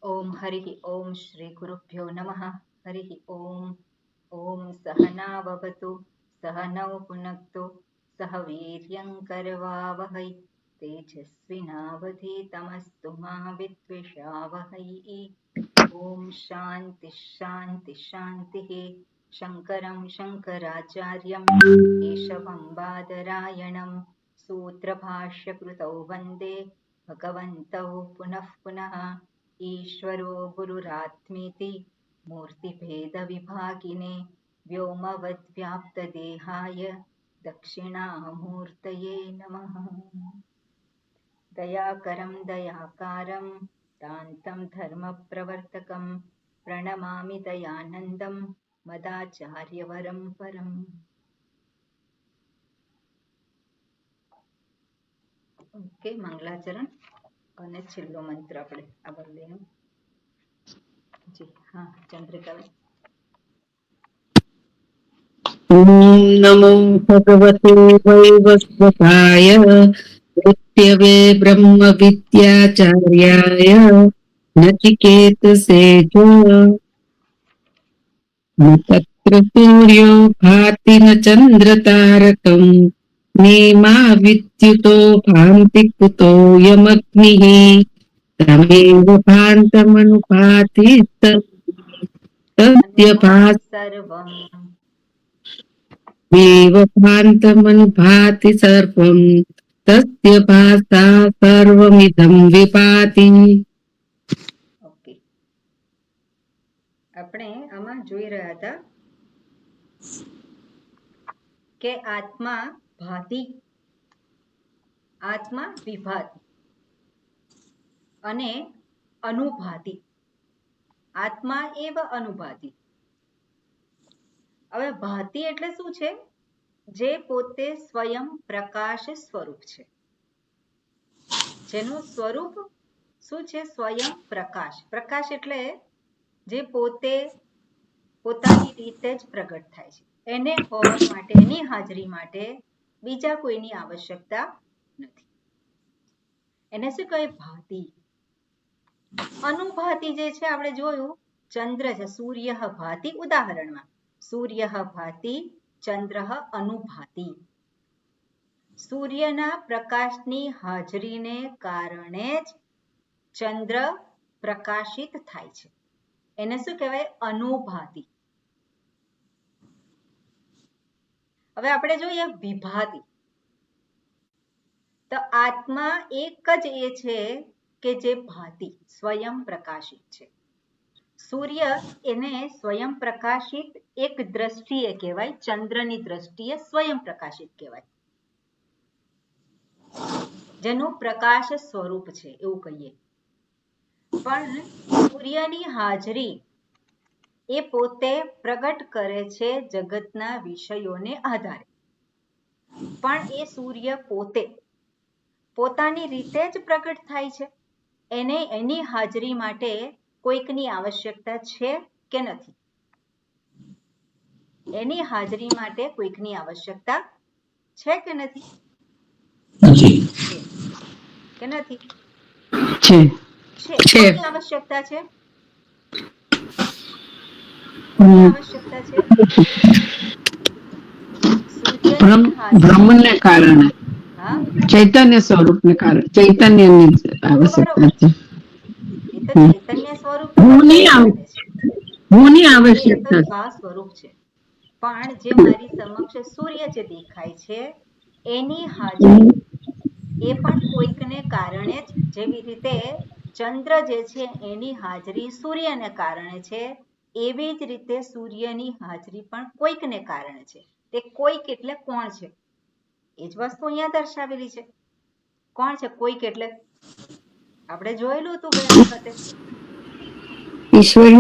ओम हरिः ओम श्री गुरुभ्यो नमः। हरिः ओम। ओम सहनाववतु सहनौ पुनक्तु सह वीर्यं करवावहै तेजस्विनावधीतमस्तु मा विद्विषावहै। ओम शांति शांति शांतिः। शंकरं शंकराचार्यं केशवं बादरायणं सूत्रभाष्यकृतौ वन्दे भगवन्तौ पुनः पुनः। ईश्वरो गुरुरात्मेति मूर्तिभेदविभागिने व्योमवद्व्याप्तदेहाय दक्षिणामूर्तये नमः। दयाकरं दयाकारं दान्तं धर्मप्रवर्तकं प्रणमामि दयानन्दं मदाचार्यवरं परम्। ओके, मंगलाचरण અને છેલ્લો મંત્ર આપણે આગળ લઈએ. જી હા, ચંદ્રિકાબેન. ॐ नमो भगवते वैवस्वताय मृत्यवे ब्रह्मविद्याचार्याय नचिकेतसे च न तत्र सूर्यो भाति न चन्द्रतारकम् नेमा विद्युतो भान्ति कुतोऽयमग्निः तमेव भान्तमनुभाति तस्य अनुभाति सर्वम् एव भान्तमनुभाति सर्वम् तस्य भासा सर्वमिदं विभाति. ઓકે, આપણે આમાં જોઈ રહ્યા હતા કે આત્મા ભાતિ, આત્મા વિભાતિ અને અનુભાતિ. આત્મા એવ અનુભાતિ. હવે ભાતિ એટલે શું છે? જે પોતે સ્વયં પ્રકાશ સ્વરૂપ છે, જેનું સ્વરૂપ શું છે? સ્વયં પ્રકાશ. પ્રકાશ એટલે જે પોતે પોતાની રીતે જ પ્રગટ થાય છે. એને હોવા માટે, એની હાજરી માટે બીજા કોઈની આવશ્યકતા નથી. એને શું કહે? ભાતિ. અનુભાતિ જે છે આપણે જોયું, ચંદ્ર છે, સૂર્ય ભાતિ. ઉદાહરણમાં સૂર્ય ભાતિ, ચંદ્ર અનુભાતિ. સૂર્યના પ્રકાશની હાજરીને કારણે જ ચંદ્ર પ્રકાશિત થાય છે. એને શું કહેવાય? અનુભાતિ. હવે આપણે જોઈએ વિભાતિ. તો આત્મા એક જ એ છે કે જે ભાતિ, સ્વયં પ્રકાશિત છે. સૂર્ય એને સ્વયં પ્રકાશિત એક દ્રષ્ટિએ કહેવાય, ચંદ્રની દ્રષ્ટિએ સ્વયં પ્રકાશિત કહેવાય, જેનું પ્રકાશ સ્વરૂપ છે એવું કહીએ. પણ સૂર્યની હાજરી એ પોતે પ્રગટ કરે છે જગતના વિષયોને આધારે. પણ એ સૂર્ય પોતે પોતાની રીતે જ પ્રગટ થાય છે. એને એની હાજરી માટે કોઈકની આવશ્યકતા છે કે નથી? એની હાજરી માટે કોઈકની આવશ્યકતા છે કે નથી? કે નથી? છે. કોની આવશ્યકતા છે? કોની આવશ્યકતા છે? બ્રહ્મને કારણે, ચૈતન્ય સ્વરૂપને કારણે, ચૈતન્યની આવશ્યકતા છે. એ તો ચૈતન્ય સ્વરૂપ તો બધાને માટે છે. એ તો આ સ્વરૂપ છે. પણ જે મારી સમક્ષ સૂર્ય જે દેખાય છે એની હાજરી એ પણ કોઈકને કારણે જ, જેવી રીતે ચંદ્ર જે છે એની હાજરી સૂર્યને કારણે છે, એવી જ રીતે સૂર્યની હાજરી પણ કોઈકને કારણે છે. તે કોઈક એટલે કોણ છે? એ જ વસ્તુ અહીંયા દર્શાવેલી છે. કોણ છે કોઈક? એટલે આપણે જોયેલું હતું ગયા વખતે, ઈશ્વર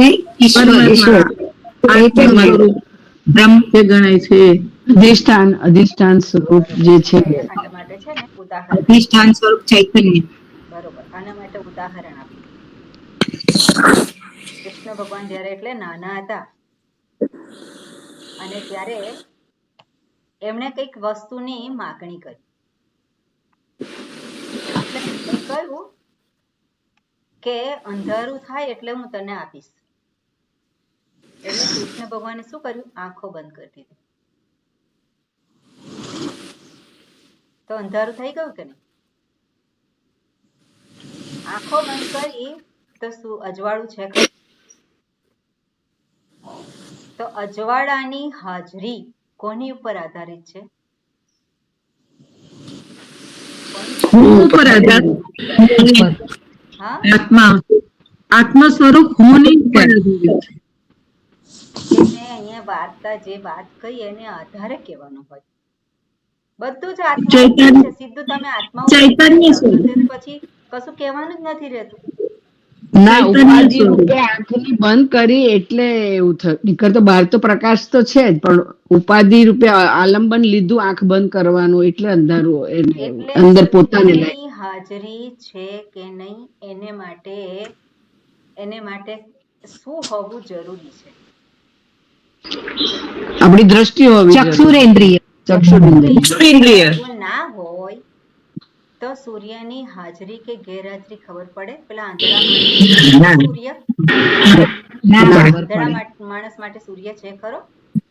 બ્રહ્મ જે ગણાય છે, અધિષ્ઠાન સ્વરૂપ જે છે, આના માટે છે ને ઉદાહરણ, અધિષ્ઠાન સ્વરૂપ ચૈતન્ય. બરોબર, આના માટે ઉદાહરણ આપ્યું. કૃષ્ણ ભગવાન જ્યારે એટલે નાના હતા અને ત્યારે એમણે કંઈક વસ્તુની માગણી કરી. એટલે એમણે કહ્યું કે અંધારું થાય એટલે હું તને આપીશ. એટલે કૃષ્ણ ભગવાને શું કર્યું? આંખો બંધ કરી દીધી. તો અંધારું થઈ ગયું કે નહીં? આંખો બંધ કરી તો શું અજવાળું છે ખરું? તો અજવાળાની હાજરી કોની ઉપર આધારિત છે? ઉપર આધારિત. હા, આત્મા સ્વરૂપ હોની ઉપર આધારિત. કે મેં અહીંયા વાર્તા જે વાત કહી એને આધારે કહેવાનું હોય. બધું જ આત્મા ઉપર છે. સીધું તમે આત્મા ઉપર ચૈતન્ય તો સ્વરૂપ. પછી કશું કહેવાનું જ નથી રહેતું. ના, ઉપાધિ રૂપે આંખની બંધ કરી એટલે એવું થયું. નીકળ તો બહાર તો પ્રકાશ તો છે જ, પણ ઉપાધિ રૂપે આલંબન લીધું આંખ બંધ કરવાનું એટલે અંધારું એટલે અંદર પોતાને લાગે. સૂર્યની હાજરી છે કે નહીં એને માટે શું હોવું જરૂરી છે? આપણી દ્રષ્ટિ હોવી ચક્ષુરેન્દ્રિય. ચક્ષુરેન્દ્રિય ના હોય તો સૂર્યની હાજરી કે ગેરહાજરી ખબર પડે? પેલા આંધળા માણસ સૂર્ય આંધળા માણસ માટે સૂર્ય છે ખરો?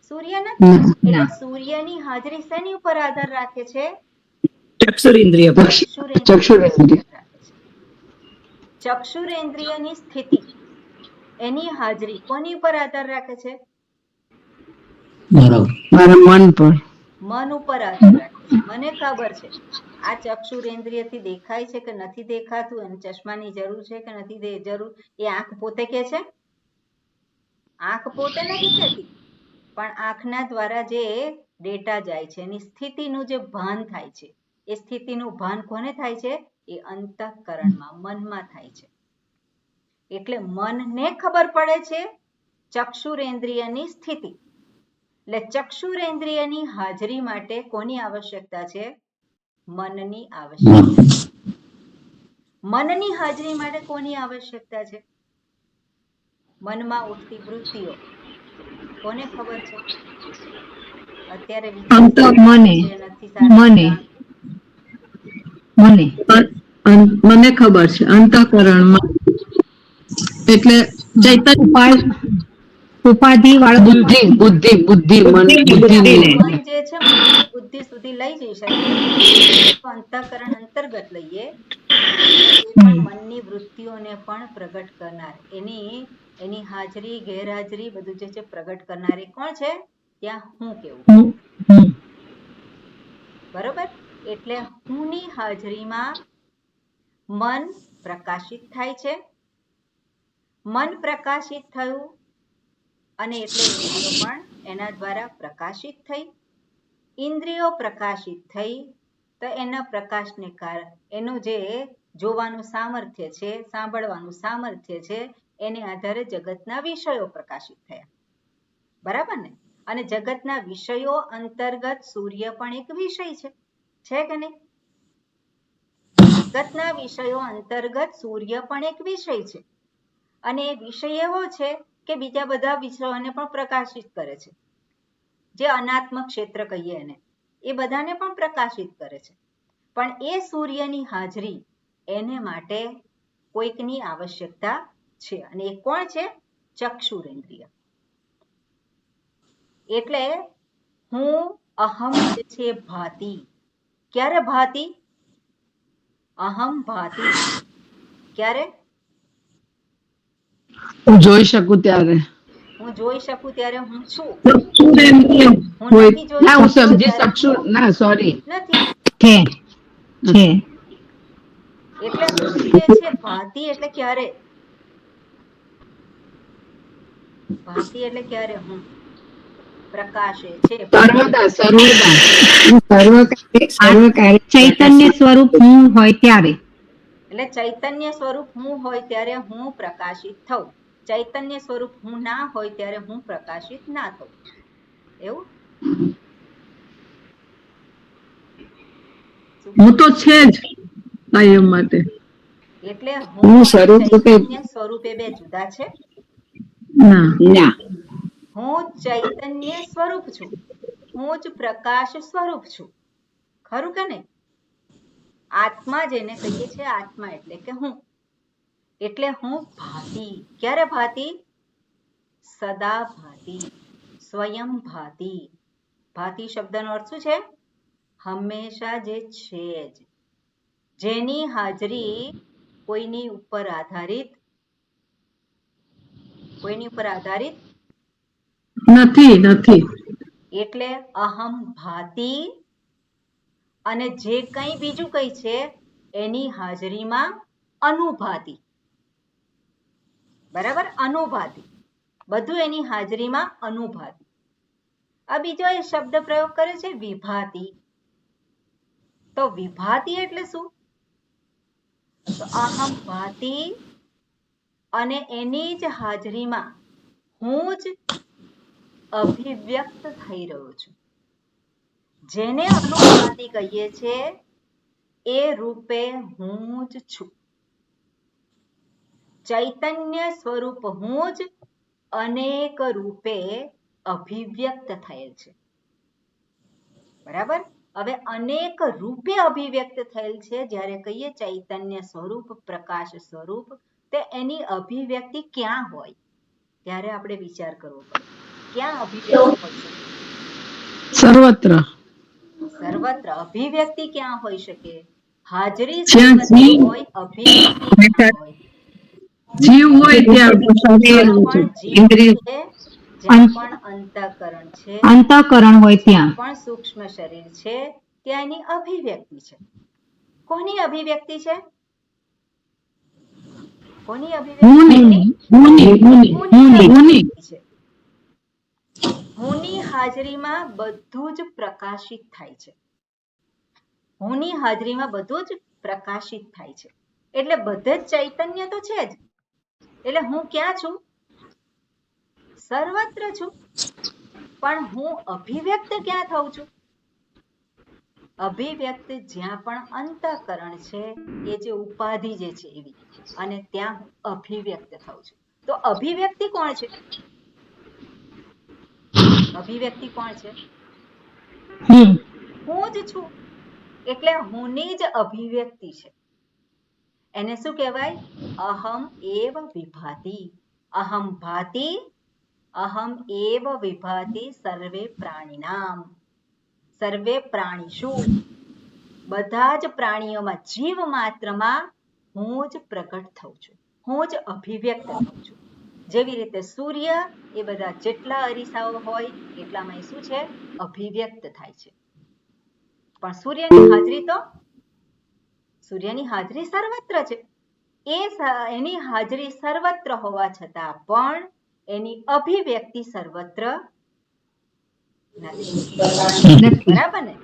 સૂર્ય નથી. એટલે સૂર્યની હાજરી શેની ઉપર આધાર રાખે છે? ચક્ષુરેન્દ્રિય પર. ચક્ષુરેન્દ્રિયની સ્થિતિ, એની હાજરી કોની ઉપર આધાર રાખે છે? મારા મન પર. મન ઉપર આધાર રાખે છે. મને ખબર છે આ ચક્ષુરેન્દ્રિયથી દેખાય છે કે નથી દેખાતું, અને ચશ્માની જરૂર છે કે નથી જરૂર, એ આંખ પોતે કે છે? આંખ પોતે નથી કહેતી, પણ આંખના દ્વારા જે ડેટા જાય છે એની સ્થિતિનું જે ભાન થાય છે, એ સ્થિતિનું ભાન કોને થાય છે? એ અંતઃકરણમાં, મનમાં થાય છે. એટલે મનને ખબર પડે છે ચક્ષુરેન્દ્રિયની સ્થિતિ. એટલે ચક્ષુરેન્દ્રિયની હાજરી માટે કોની આવશ્યકતા છે? મનની આવશ્યકતા છે. મનની હાજરી માટે કોની આવશ્યકતા છે? મનમાં ઉઠતી વૃત્તિઓ કોને ખબર છે? અત્યારે મને ખબર છે. અંતઃકરણમાં એટલે ચૈતન્ય ઉપાધિ વાળું બુદ્ધિ મન જે છે મનથી બુદ્ધિ સુધી લઈ જઈ શકે. અંતઃકરણ અંતર્ગત લઈએ તો એ પણ મનની વૃત્તિઓને પણ પ્રગટ કરનાર, એની હાજરી ગેરહાજરી બધું જે છે પ્રગટ કરનારી કોણ છે? ત્યાં હું કેવું. બરોબર? એટલે હુંની હાજરીમાં મન પ્રકાશિત થાય છે. મન પ્રકાશિત થયું અને એટલે ઇન્દ્રિયો પણ એના દ્વારા પ્રકાશિત થઈ. ઇન્દ્રિયો પ્રકાશિત થઈ તો એના પ્રકાશને કારણે એનું જે જોવાનું સામર્થ્ય છે, સાંભળવાનું સામર્થ્ય છે, એને આધારે જગતના વિષયો પ્રકાશિત થયા. બરાબર ને? અને જગતના વિષયો અંતર્ગત સૂર્ય પણ એક વિષય છે કે નહીં? જગતના વિષયો અંતર્ગત સૂર્ય પણ એક વિષય છે. અને એ વિષય એવો છે કે બીજા બધા વિષયોને પણ પ્રકાશિત કરે છે. જે અનાત્મ ક્ષેત્ર કહીએ એને, એ બધાને પણ પ્રકાશિત કરે છે. પણ એ સૂર્યની હાજરી એને માટે કોઈકની આવશ્યકતા છે, અને એ કોણ છે? ચક્ષુરેન્દ્રિય. એટલે હું અહમ જે છે ભાતિ. ક્યારે ભાતિ? અહમ ભાતિ. ક્યારે? હું જોઈ શકું ત્યારે. હું જોઈ શકું ત્યારે હું છું. હું નથી સમજી શકશું. ના, સોરી. નથી. એટલે હું જે છે ભાતિ એટલે ક્યારે? ભાતિ એટલે ક્યારે? હું પ્રકાશે છે. ચૈતન્ય સ્વરૂપ હું હોય ત્યારે. એટલે ચૈતન્ય સ્વરૂપ હું હોય ત્યારે હું પ્રકાશિત થઉં. ચૈતન્ય સ્વરૂપ હું ના હોય ત્યારે હું પ્રકાશિત ના થઉં. એવું? હું તો છે જ કાયમ માટે. એટલે હું ચૈતન્ય સ્વરૂપે બે જુદા છે? ના. હું ચૈતન્ય સ્વરૂપ છું. હું જ પ્રકાશ સ્વરૂપ છું. ખરું કે નહીં? આત્મા જેને કહીએ છીએ, આત્મા એટલે કે હું. એટલે હું ભાતી. ક્યારે ભાતી? સદા ભાતી, સ્વયં ભાતી. ભાતી શબ્દનો અર્થ શું છે? હંમેશા જે છે જ, જેની હાજરી કોઈની ઉપર આધારિત નથી. એટલે અહમ ભાતી, અને જે કંઈ બીજું કંઈ છે એની હાજરીમાં અનુભાતી. બરાબર, અનુભાતી, બધું એની હાજરીમાં અનુભાતી. આ બીજો એ શબ્દ પ્રયોગ કરે છે વિભાતી. તો વિભાતી એટલે શું? તો અહમ ભાતી અને એની જ હાજરીમાં હું જ અભિવ્યક્ત થઈ રહ્યો છું. જેને અનુભાતી કહીએ છે એ રૂપે હું જ છું. ચૈતન્ય સ્વરૂપ હું જ અનેક રૂપે અભિવ્યક્ત થયેલ છે. બરાબર, હવે અનેક રૂપે અભિવ્યક્ત થયેલ છે જ્યારે કહીએ ચૈતન્ય સ્વરૂપ, પ્રકાશ સ્વરૂપ, તે એની અભિવ્યક્તિ ક્યાં હોય ત્યારે આપણે વિચાર કરવો પડે. ક્યાં અભિવ્યક્તિ હોઈ શકે? સર્વત્ર. અભિવ્યક્તિ ક્યાં હોઈ શકે? હાજરી સર્વત્ર હોય, અભિવ્યક્તિ ક્યાં હોય? જીવ હોય ત્યાં જ્યાં પણ અંતઃકરણ હોય ત્યાં પણ સૂક્ષ્મ શરીર છે ત્યાં એની અભિવ્યક્તિ છે. કોની અભિવ્યક્તિ છે? કોની અભિવ્યક્તિ છે? હુંની હાજરીમાં બધું જ પ્રકાશિત થાય છે. હુંની હાજરીમાં બધું જ પ્રકાશિત થાય છે. એટલે બધે જ ચૈતન્ય તો છે જ. એટલે હું ક્યાં છું? સર્વત્ર છું. પણ હું અભિવ્યક્ત ક્યાં થઉં છું? અભિવ્યક્ત જ્યાં પણ અંતઃકરણ છે, એ જે ઉપાધિ જે છે એવી, અને ત્યાં અભિવ્યક્ત થઉં છું. તો અભિવ્યક્તિ કોણ છે? અભિવ્યક્તિ કોણ છે? હું જ છું. એટલે હુંની જ અભિવ્યક્તિ છે. એને શું કહેવાય? અહમ એવ વિભાતિ. અહમ ભાતિ, અહમ એવ વિભાતિ સર્વે પ્રાણીનામ. સર્વે પ્રાણીષુ, બધા જ પ્રાણીઓમાં, જીવ માત્રમાં હું જ પ્રગટ થઉં છું, હું જ અભિવ્યક્ત થઉં છું. જેવી રીતે સૂર્ય એ બધા જેટલા અરીસાઓ હોય એટલામાં શું છે? અભિવ્યક્ત થાય છે. પણ સૂર્યની હાજરી સર્વત્ર છે. એની હાજરી સર્વત્ર હોવા છતાં પણ એની અભિવ્યક્તિ સર્વત્ર નથી. બરાબર ને?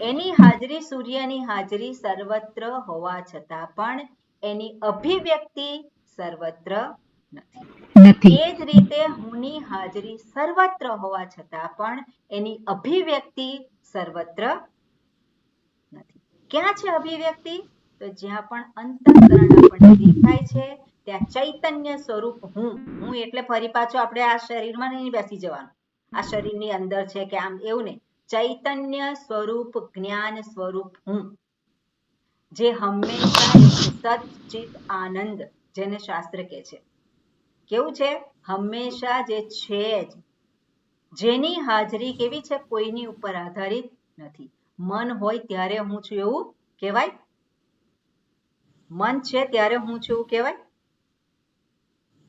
એની હાજરી, સૂર્યની હાજરી સર્વત્ર હોવા છતાં પણ એની અભિવ્યક્તિ સર્વત્ર નથી. એ જ રીતે હુંની હાજરી સર્વત્ર હોવા છતાં પણ એની અભિવ્યક્તિ સર્વત્ર નથી. ક્યાં છે અભિવ્યક્તિ? તો જ્યાં પણ અંતઃકરણ આપણને દેખાય છે ત્યાં ચૈતન્ય સ્વરૂપ હું એટલે ફરી પાછો આપણે આ શરીરમાં નહીં બેસી જવાનું. આ શરીરની અંદર છે કે આમ એવું નહીં. ચૈતન્ય સ્વરૂપ, જ્ઞાન સ્વરૂપ હું, જે હંમેશા સચ્ચિત આનંદ, જેને શાસ્ત્ર કહે છે. કેવું છે? હંમેશા જે છે જ, જેની હાજરી કેવી છે? કોઈની ઉપર આધારિત નથી. મન હોય ત્યારે હું છું એવું કહેવાય? મન છે ત્યારે હું છું એવું કહેવાય?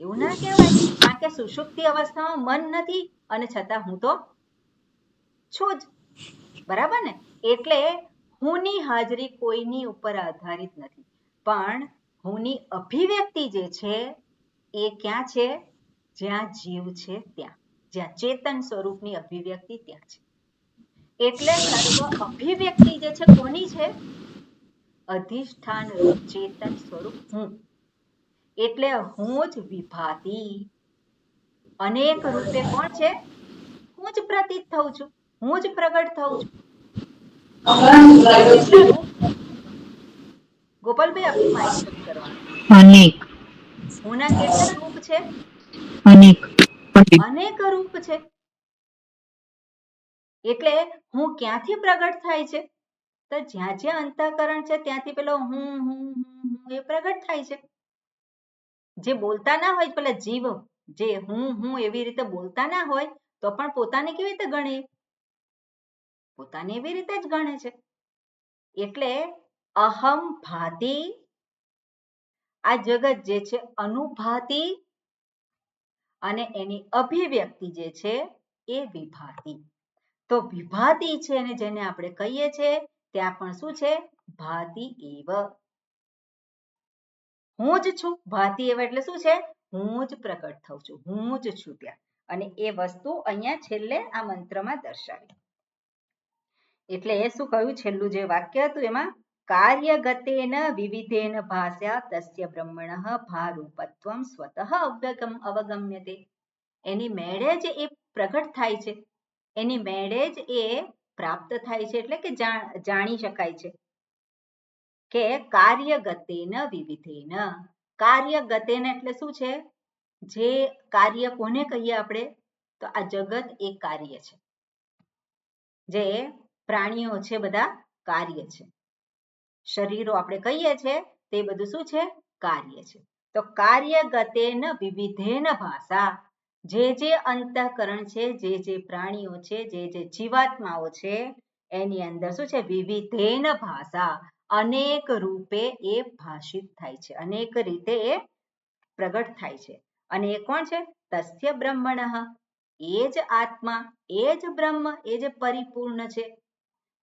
એવું ના કહેવાય. કારણ કે સુષુપ્તિ અવસ્થામાં મન નથી અને છતાં હું તો છું જ. બરાબર ને? એટલે હુંની હાજરી કોઈની ઉપર આધારિત નથી. પણ હુંની અભિવ્યક્તિ જે છે એ ક્યાં છે? જ્યાં જીવ છે ત્યાં, જ્યાં ચેતન સ્વરૂપની અભિવ્યક્તિ ત્યાં છે. એટલે સર્વ અભિવ્યક્તિ જે છે કોની છે? અધિષ્ઠાન રૂપ ચેતન સ્વરૂપ હું. એટલે હું જ વિભાતી. અનેક રૂપે કોણ છે? હું જ પ્રતીત થઉં છું, હું જ પ્રગટ થઉં છું. કેટલા રૂપ? ગોપાલભાઈ, આપનું માઇક બંધ કરવાનું. અનેક. હુંના કેટલા રૂપ છે? અનેક રૂપ છે. એટલે હું ક્યાંથી પ્રગટ થાય છે? તો જ્યાં જ્યાં અંતઃકરણ છે ત્યાંથી પેલો હું એ પ્રગટ થાય છે. જે બોલતા ના હોય પેલા જીવ જે હું એવી રીતે બોલતા ના હોય તો પણ પોતાને કેવી રીતે ગણે પોતાને એવી રીતે જ ગણે છે એટલે અહમ ભાતિ આ જગત જે છે અનુભાતિ અને એની અભિવ્યક્તિ જે છે એ વિભાતિ તો વિભાતિ છે અને જેને આપણે કહીએ છીએ ત્યાં પણ શું છે ભાતિ એવ હું જ છું ભાતિ એવ એટલે શું છે હું જ પ્રગટ થઉં છું હું જ છું ત્યાં અને એ વસ્તુ અહીંયા છેલ્લે આ મંત્રમાં દર્શાવી એટલે એ શું કહ્યું છેલ્લું જે વાક્ય હતું એમાં કાર્યગતેન વિવિધેન ભાષા તસ્ય બ્રહ્મણઃ ભારૂપત્વમ સ્વતઃ અવગમ્યતે એની મેળે જ એ પ્રગટ થાય છે એની મેળે જ એ પ્રાપ્ત થાય છે એટલે કે જાણી શકાય છે કે કાર્યગતેન વિવિધેન કાર્યગતેન એટલે શું છે જે કાર્ય કોને કહીએ આપણે તો આ જગત એ કાર્ય છે જે પ્રાણીઓ છે બધા કાર્ય છે શરીરો આપણે કહીએ છીએ તે બધું શું છે કાર્ય છે તો કાર્યગતેન વિવિધેન ભાષા જે અંતઃકરણ છે જે પ્રાણીઓ છે જે જીવાત્માઓ છે એની અંદર શું છે વિવિધેન ભાષા અનેક રૂપે એ ભાષિત થાય છે અનેક રીતે એ પ્રગટ થાય છે અને એ કોણ છે તસ્ય બ્રહ્મણઃ એ જ આત્મા એ જ બ્રહ્મ એ જ પરિપૂર્ણ છે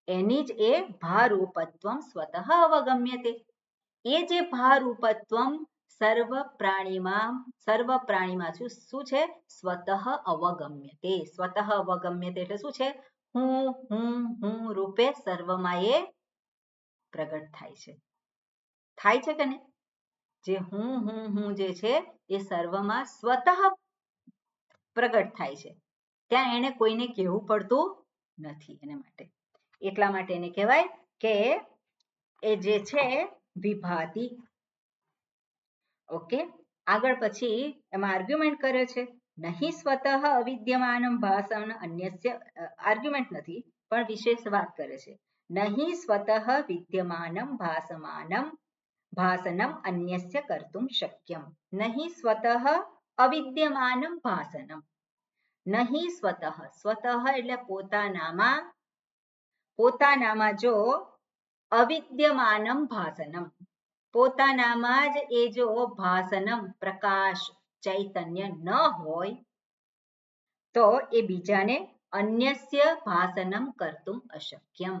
એની જ એ ભારૂપત્વમ સ્વતઃ અવગમ્યતે એ જે ભારૂપત્વમ સર્વ પ્રાણીમાં શું છે સ્વતઃ અવગમ્યતે સ્વતઃ અવગમ્યતે એટલે શું છે હું રૂપે સર્વમાં એ પ્રગટ થાય છે કે નહીં જે હું જે છે એ સર્વમાં સ્વતઃ પ્રગટ થાય છે ત્યાં એને કોઈને કહેવું પડતું નથી એને માટે એટલા માટે એને કહેવાય કે એ જે છે વિભાતિ ઓકે આગળ પછી એમાં આર્ગ્યુમેન્ટ કરે છે નહીં સ્વતઃ અવિદ્યમાનમ ભાસન અન્યસ્ય આર્ગ્યુમેન્ટ નથી પણ વિશેષ વાત કરે છે નહીં સ્વતઃ વિદ્યમાનમ ભાસનમ અન્યસ્ય કર્તુમ શક્યમ નહીં સ્વતઃ અવિદ્યમાનમ ભાસનમ નહીં સ્વતઃ એટલે પોતાનામાં જો અવિદ્યમાનમ ભાસનમ પોતાનામાં જ એ જો ભાસનમ પ્રકાશ ચૈતન્ય ન હોય તો એ બીજાને અન્યસ્ય ભાસનમ કર્તુમ અશક્યમ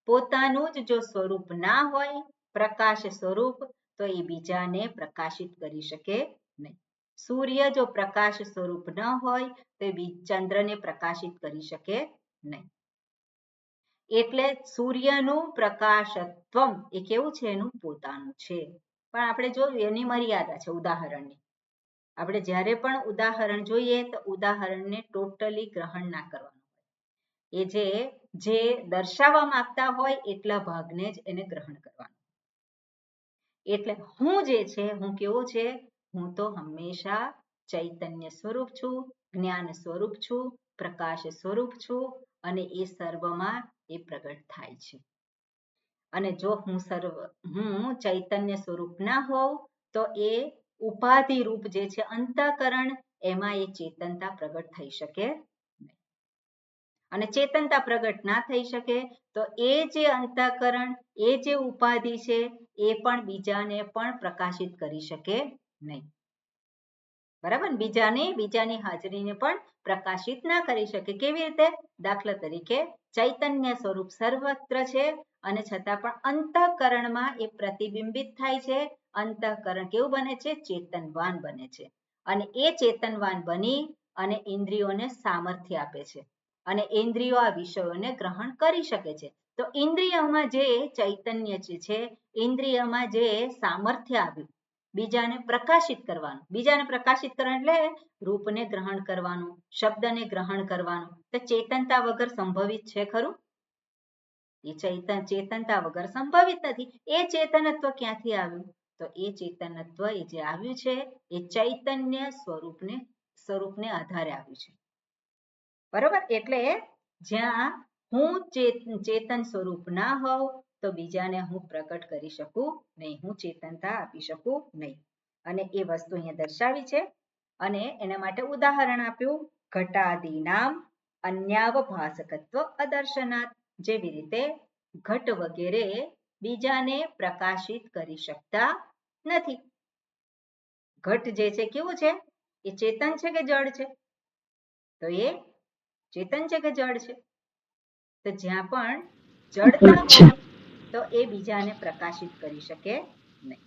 પોતાનું જ જો સ્વરૂપ ના હોય પ્રકાશ સ્વરૂપ તો એ બીજાને પ્રકાશિત કરી શકે નહીં સૂર્ય જો પ્રકાશ સ્વરૂપ ન હોય તો એ ચંદ્રને પ્રકાશિત કરી શકે નહીં એટલે સૂર્યનું પ્રકાશત્વમ એ કેવું છે એનું પોતાનું છે પણ આપણે જોયું એની મર્યાદા છે ઉદાહરણની આપણે જ્યારે પણ ઉદાહરણ જોઈએ તો ઉદાહરણને ટોટલી ગ્રહણ ના કરવાનું એ જે દર્શાવવા માંગતા હોય એટલા ભાગને જ એને ગ્રહણ કરવાનું એટલે હું જે છે હું કેવો છે હું તો હંમેશા ચૈતન્ય સ્વરૂપ છું જ્ઞાન સ્વરૂપ છું પ્રકાશ સ્વરૂપ છું અને એ સર્વમાં એ પ્રગટ થાય છે અને જો હું ચૈતન્ય સ્વરૂપ ના હોઉં તો એ ઉપાધિ રૂપ જે છે અંતઃકરણ એમાં એ ચેતનતા પ્રગટ થઈ શકે અને ચેતનતા પ્રગટ ના થઈ શકે તો એ જે અંતઃકરણ એ જે ઉપાધિ છે એ પણ બીજાને પણ પ્રકાશિત કરી શકે નહીં બરાબર બીજાની હાજરીને પણ પ્રકાશિત ના કરી શકે કેવી રીતે દાખલા તરીકે ચૈતન્ય સ્વરૂપ સર્વત્ર છે અને છતાં પણ અંતઃકરણમાં એ પ્રતિબિંબિત થાય છે અંતઃકરણ કેવું બને છે ચેતનવાન બને છે અને એ ચેતનવાન બની અને ઇન્દ્રિયોને સામર્થ્ય આપે છે અને ઇન્દ્રિયો આ વિષયોને ગ્રહણ કરી શકે છે તો ઇન્દ્રિયોમાં જે ચૈતન્ય છે ઇન્દ્રિયમાં જે સામર્થ્ય આવ્યું બીજાને પ્રકાશિત કરવાનું એટલે રૂપને ગ્રહણ કરવાનું શબ્દને ગ્રહણ કરવાનું તો ચેતનતા વગર સંભવિત છે ખરું એ ચેતનતા વગર સંભવિત નથી એ ચેતનત્વ ક્યાંથી આવ્યું તો એ ચેતનત્વ એ જે આવ્યું છે એ ચૈતન્ય સ્વરૂપને આધારે આવ્યું છે બરોબર એટલે જ્યાં હું ચેતન સ્વરૂપ ના હોઉં તો બીજાને હું પ્રગટ કરી શકું નહીં હું ચેતનતા આપી શકું નહીં અને એ વસ્તુ અહીંયા દર્શાવી છે અને એના માટે ઉદાહરણ આપ્યું ઘટાદીનામ અન્યાવભાસકત્વ અદર્શનાત. જેવી રીતે ઘટ વગેરે બીજાને પ્રકાશિત કરી શકતા નથી. ઘટ જે છે કેવું છે? એ ચેતન છે કે જડ છે? તો એ ચેતન છે કે જડ છે? તો જ્યાં પણ જડતા હોય તો એ બીજાને પ્રકાશિત કરી શકે નહીં.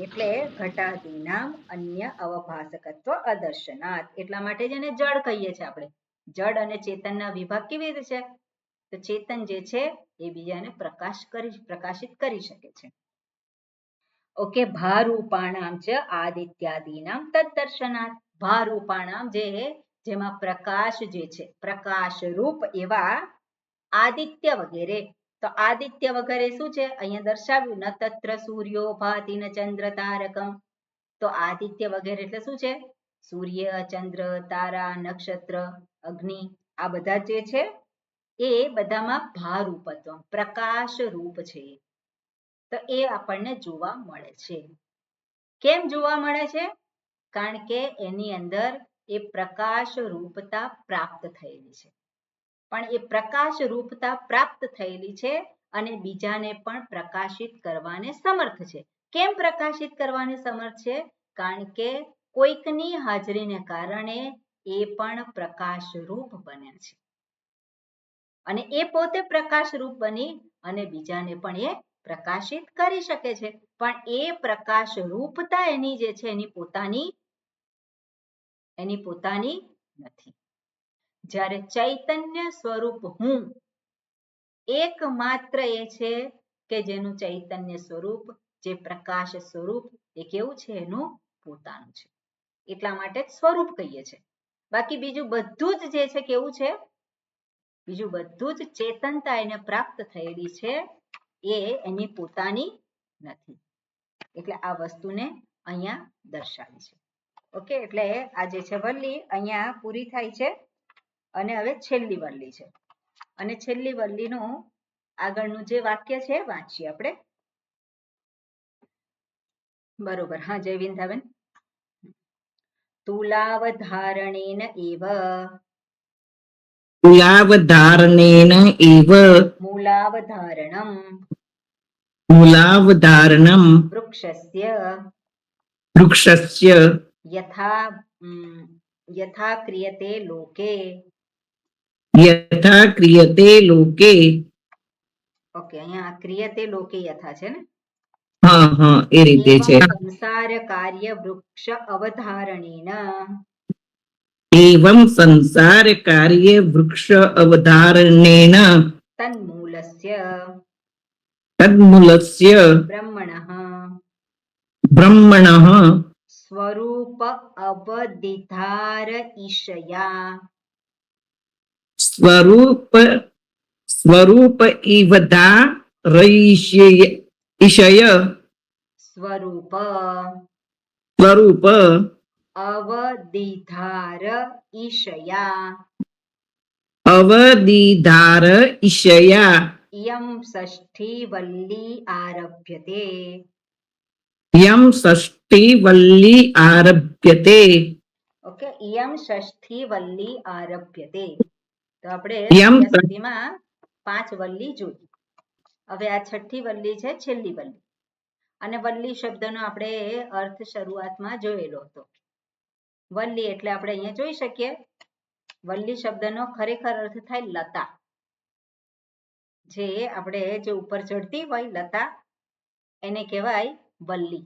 એટલે ઘટાદીનામ અન્ય અવભાસકત્વ અદર્શનાત. એટલા માટે જ એને જડ કહીએ છીએ આપણે. જડ અને ચેતનના વિભાગ કેવી રીતે છે? તો ચેતન જે છે એ બીજાને પ્રકાશિત કરી શકે છે. ઓકે, ભારૂપાણામ ચ આદિત્યાદીનામ તદ્દર્શનાત. ભારૂપાણામ જેમાં પ્રકાશ જે છે પ્રકાશ રૂપ એવા આદિત્ય વગેરે. તો આદિત્ય વગેરે શું છે? અહીંયા દર્શાવ્યું ન તત્ર સૂર્યો ભાતિ ન ચંદ્ર તારકમ. તો આદિત્ય વગેરે એટલે શું છે? સૂર્ય, ચંદ્ર, તારા, નક્ષત્ર, અગ્નિ આ બધા જે છે એ બધામાં ભારૂપત્વ પ્રકાશ રૂપ છે. તો એ આપણને જોવા મળે છે. કેમ જોવા મળે છે? કારણ કે એની અંદર એ પ્રકાશ રૂપતા પ્રાપ્ત થયેલી છે. પણ એ પ્રકાશ રૂપતા પ્રાપ્ત થયેલી છે અને બીજાને પણ પ્રકાશિત કરવાને સમર્થ છે. કેમ પ્રકાશિત કરવાને સમર્થ છે? કારણ કે કોઈકની હાજરીને કારણે એ પણ પ્રકાશ રૂપ બને છે અને એ પોતે પ્રકાશ રૂપ બની અને બીજાને પણ એ પ્રકાશિત કરી શકે છે. પણ એ પ્રકાશ રૂપતા એની જે છે એની પોતાની નથી. જ્યારે ચૈતન્ય સ્વરૂપ હું એકમાત્ર એ છે કે જેનું ચૈતન્ય સ્વરૂપ જે પ્રકાશ સ્વરૂપ એ કેવું છે? એનું પોતાનું છે. એટલા માટે સ્વરૂપ કહીએ છીએ. બાકી બીજું બધું જ જે છે કેવું છે? બીજું બધું જ ચેતનતા એને પ્રાપ્ત થયેલી છે એ એની પોતાની નથી. એટલે આ વસ્તુને અહીંયા દર્શાવી છે. ઓકે, એટલે આ જે છે વલ્લી અહીંયા પૂરી થાય છે અને હવે છેલ્લી વલ્લી છે. અને છેલ્લી વલ્લીનું આગળનું જે વાક્ય છે વાંચીએ આપણે. બરોબર. હા, જય વિંધાબેન. તુલાવધારણેન એવ મૂલાવધારણેન એવ મૂલાવધારણમ વૃક્ષસ્ય યથા ક્રિયતે લોકે. યથા ક્રિયતે લોકે. ઓકે, અહીંયા ક્રિયતે લોકે યથા છે ને? હા, એ રીતે છે. સંસાર કાર્ય વૃક્ષ અવધારણેન એવં સંસાર કાર્ય વૃક્ષ અવધારણેન તન્મૂલસ્ય બ્રહ્મણઃ સ્વરૂપ અવધિધાર ઈશયા સ્વરૂપ ઈશય સ્વરૂપ અવધિધાર ઈશયા યમ ષષ્ઠી વલ્લી આરભ્યતે. યમ ષષ્ઠી વલ્લી આરભ્યતે. ઓકે, યમ ષષ્ઠી વલ્લી આરભ્યતે. તો આપણે સુધીમાં 5 વલ્લી જોઈ. હવે આ છઠ્ઠી વલ્લી છે, છેલ્લી વલ્લી. અને વલ્લી શબ્દનો આપણે અર્થ શરૂઆતમાં જોયેલો હતો. વલ્લી એટલે આપણે અહીંયા જોઈ શકીએ વલ્લી શબ્દનો ખરેખર અર્થ થાય લતા. જે આપણે જે ઉપર ચડતી હોય લતા એને કહેવાય વલ્લી.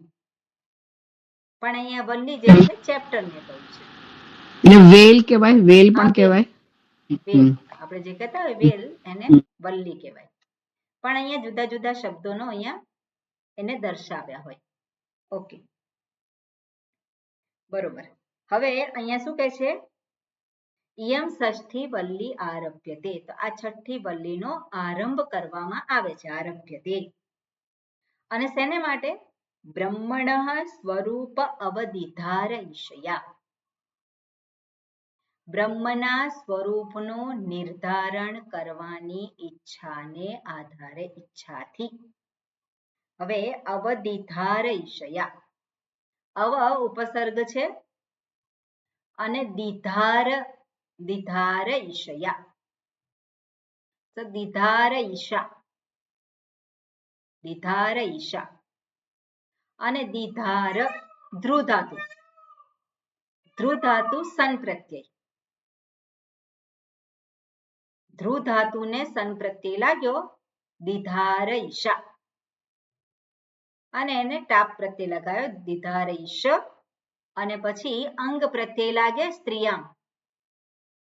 પણ અહીંયા વલ્લી જે છે ચેપ્ટર ને કહ્યું છે. એટલે વેલ કહેવાય, વેલ પણ કહેવાય. વેલ આપણે જે કહેતા હોય વેલ એને વલ્લી કહેવાય. પણ અહીંયા જુદા જુદા શબ્દોનો અહીંયા એને દર્શાવ્યા હોય. ઓકે, બરોબર. હવે અહીંયા શું કહે છે? યમ ષષ્ઠી વલ્લી આરભ્યતે. તો આ છઠ્ઠી વલ્લીનો આરંભ કરવામાં આવે છે. આરભ્યતે અને શેને માટે? બ્રહ્મણઃ સ્વરૂપ અવધિધાર ઈશયા. બ્રહ્મના સ્વરૂપનું નિર્ધારણ કરવાની ઈચ્છાને આધારે ઈચ્છાથી. હવે અવધિધાર ઈશયા અવ ઉપસર્ગ છે અને દીધાર દીધાર ઈશયા, તો દીધાર ઈશા, દીધાર ઈશા. અને દીધાર ધ્રુ ધાતુ, ધ્રુ ધાતુ સન પ્રત્યય, ધ્રુ ધાતુને સન પ્રત્યય લાગ્યો દીધાર ઈશા, અને એને ટાપ પ્રત્યય લગાવ્યો દીધાર ઈશ. અને પછી અંગ પ્રત્યય લાગે સ્ત્રીયામ,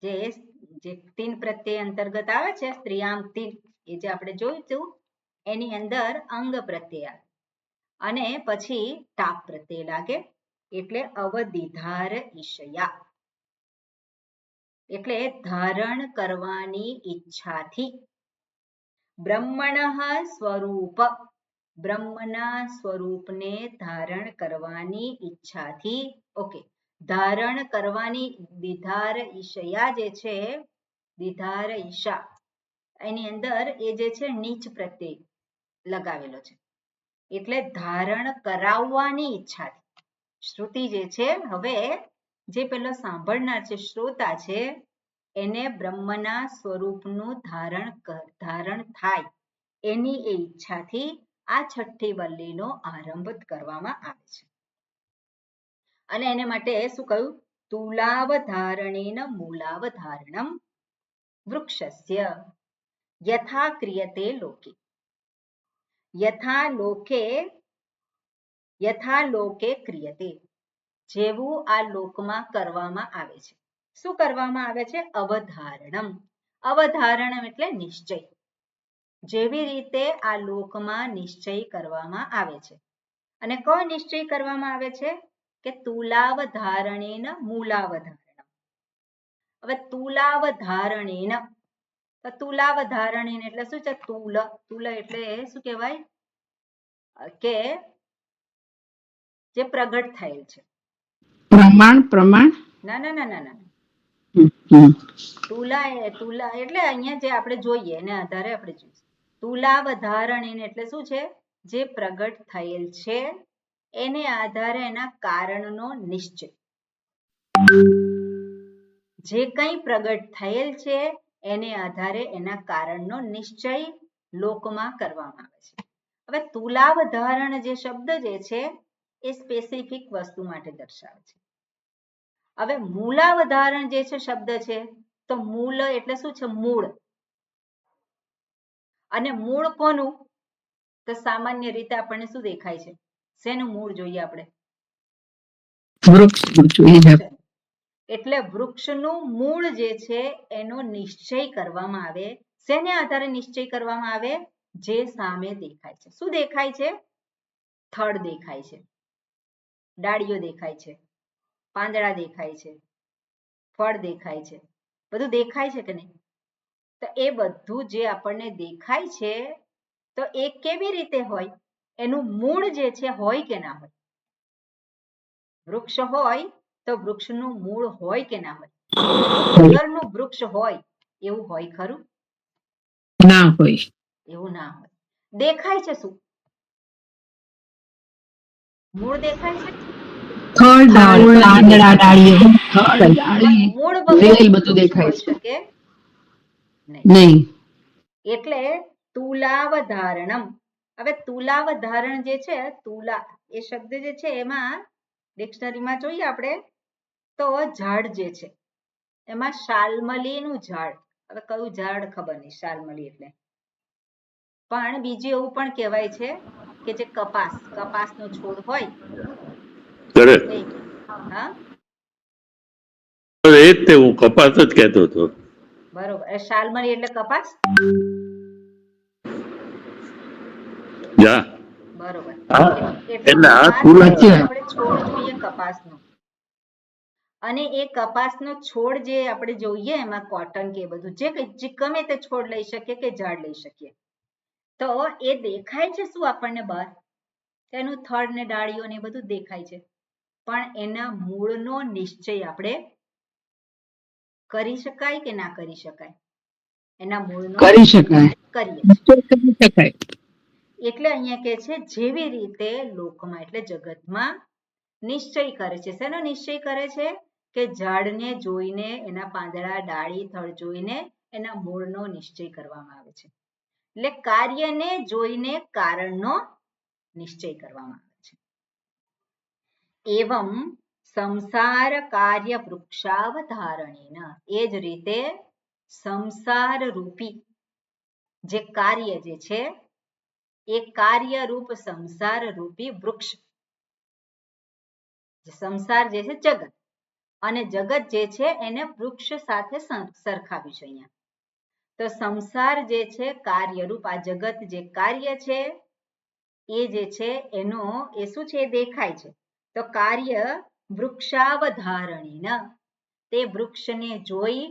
જે તીન પ્રત્યય અંતર્ગત આવે છે સ્ત્રીયામ તીન, એ જે આપણે જોયું હતું એની અંદર અંગ પ્રત્યય આવે અને પછી ટાપ પ્રત્યય લાગે એટલે અવદીધાર ઈશયા, એટલે ધારણ કરવાની ઈચ્છાથી. બ્રહ્મણઃ સ્વરૂપ, બ્રહ્મના સ્વરૂપને ધારણ કરવાની ઈચ્છાથી. ઓકે, ધારણ કરવાની દીધાર ઈશયા જે છે, દીધાર ઈશા એની અંદર એ જે છે નીચ પ્રત્યય લગાવેલો છે એટલે ધારણ કરાવવાની ઈચ્છાથી. શ્રુતિ જે છે, હવે જે પેલો સાંભળનાર છે શ્રોતા છે એને બ્રહ્મના સ્વરૂપનું ધારણ થાય એની એ ઈચ્છાથી આ છઠ્ઠી વલ્લીનો આરંભ કરવામાં આવે છે. અને એને માટે શું કહ્યું? તુલાવધારણેન મૂલાવધારણમ વૃક્ષસ્ય યથા ક્રિયતે લોકે, યથા લોકે ક્રિયતે, જેવું આ લોકમાં કરવામાં આવે છે. શું કરવામાં આવે છે? અવધારણમ, અવધારણમ એટલે નિશ્ચય, જેવી રીતે આ લોકમાં નિશ્ચય કરવામાં આવે છે. અને કયો નિશ્ચય કરવામાં આવે છે? કે તુલાવધારણેન મૂલાવધારણમ. હવે તુલાવધારણેન, તુલાવધારણેન એટલે શું છે? તુલ, તુલ એટલે શું કહેવાય કે જે પ્રગટ થયેલ છે. પ્રમાણ, પ્રમાણ ના ના ના ના ના, તુલા એટલે અહીંયા જે આપણે જોઈએ એને આધારે આપણે જોઈએ. તુલાવધારણેન એટલે શું છે? જે પ્રગટ થયેલ છે એને આધારે એના કારણનો નિશ્ચય. જે કંઈ પ્રગટ થયેલ છે એને આધારે એના કારણનો નિશ્ચય લોકમાં કરવામાં આવે છે. હવે તુલાવધારણ જે શબ્દ જે છે એ સ્પેસિફિક વસ્તુ માટે દર્શાવે છે. હવે મૂલાવધારણ જે છે શબ્દ છે, તો મૂળ એટલે શું છે? મૂળ. અને મૂળ કોનું? તો સામાન્ય રીતે આપણને શું દેખાય છે? શેનું મૂળ જોઈએ આપણે? વૃક્ષ. એટલે વૃક્ષનું મૂળ જે છે એનો નિશ્ચય કરવામાં આવે. શેને આધારે નિશ્ચય કરવામાં આવે? જે સામે દેખાય છે. શું દેખાય છે? થડ દેખાય છે, ડાળીઓ દેખાય છે, પાંદડા દેખાય છે, ફળ દેખાય છે, બધું દેખાય છે કે નહીં? તો એ બધું જે આપણને દેખાય છે તો એ કેવી રીતે હોય? એનું મૂળ જે છે હોય કે ના હોય? વૃક્ષ હોય તો વૃક્ષનું મૂળ હોય કે ના હોય? વગરનું વૃક્ષ હોય એવું હોય ખરું? ના હોય, એવું ના હોય. દેખાય છે શું? મૂળ દેખાય છે, પાંદડા, ડાળીઓ, મૂળ વગર બધું દેખાય શકે નહીં. એટલે તુલાવધારણમ. હવે તુલાવધારણ જે છે, તુલા એ શબ્દ જે છે એમાં ડિક્શનરીમાં જોઈએ આપણે તો ઝાડ જે છે એમાં શાલ્મલીનું ઝાડ. હવે કયું ઝાડ ખબર નહીં, શાલ્મલી એટલે. પણ બીજું એવું પણ કહેવાય છે કે જે કપાસનો છોડ હોય. હા, એ જ તે હું કપાસ જ કહેતો હતો. બરોબર. શાલ્મલી એટલે કપાસ. જા, બરોબર. એટલે આ તુલા આપણે છોડ જોઈએ કપાસનો, અને એ કપાસનો છોડ જે આપણે જોઈએ એમાં કોટન કે બધું જે ગમે તે છોડ લઈ શકીએ કે ઝાડ લઈ શકીએ, તો એ દેખાય છે શું આપણને બહાર? તેનું થડ ને ડાળીઓ ને બધું દેખાય છે, પણ એના મૂળનો નિશ્ચય આપણે કરી શકાય કે ના કરી શકાય? એના મૂળનો કરી શકાય, કરીએ. એટલે અહીંયા કે છે જેવી રીતે લોકમાં એટલે જગતમાં નિશ્ચય કરે છે. શેનો નિશ્ચય કરે છે? કે ઝાડને જોઈને, એના પાંદડા, ડાળી, થડ જોઈને એના મૂળનો નિશ્ચય કરવામાં આવે છે. એટલે કાર્યને જોઈને કારણનો નિશ્ચય કરવામાં આવે છે. એવમ સંસાર કાર્ય વૃક્ષાવધારણેન, એ જ રીતે સંસાર રૂપી જે કાર્ય જે છે એ કાર્યરૂપ સંસાર રૂપી વૃક્ષ, સંસાર જે છે જગત, અને જગત જે છે એને વૃક્ષ સાથે સરખાવ્યું છે અહીંયા. તો સંસાર જે છે કાર્યરૂપ, આ જગત જે કાર્ય છે એ જે છે એનો એ શું છે? દેખાય છે. તો કાર્ય વૃક્ષાવધારણીન, તે વૃક્ષને જોઈ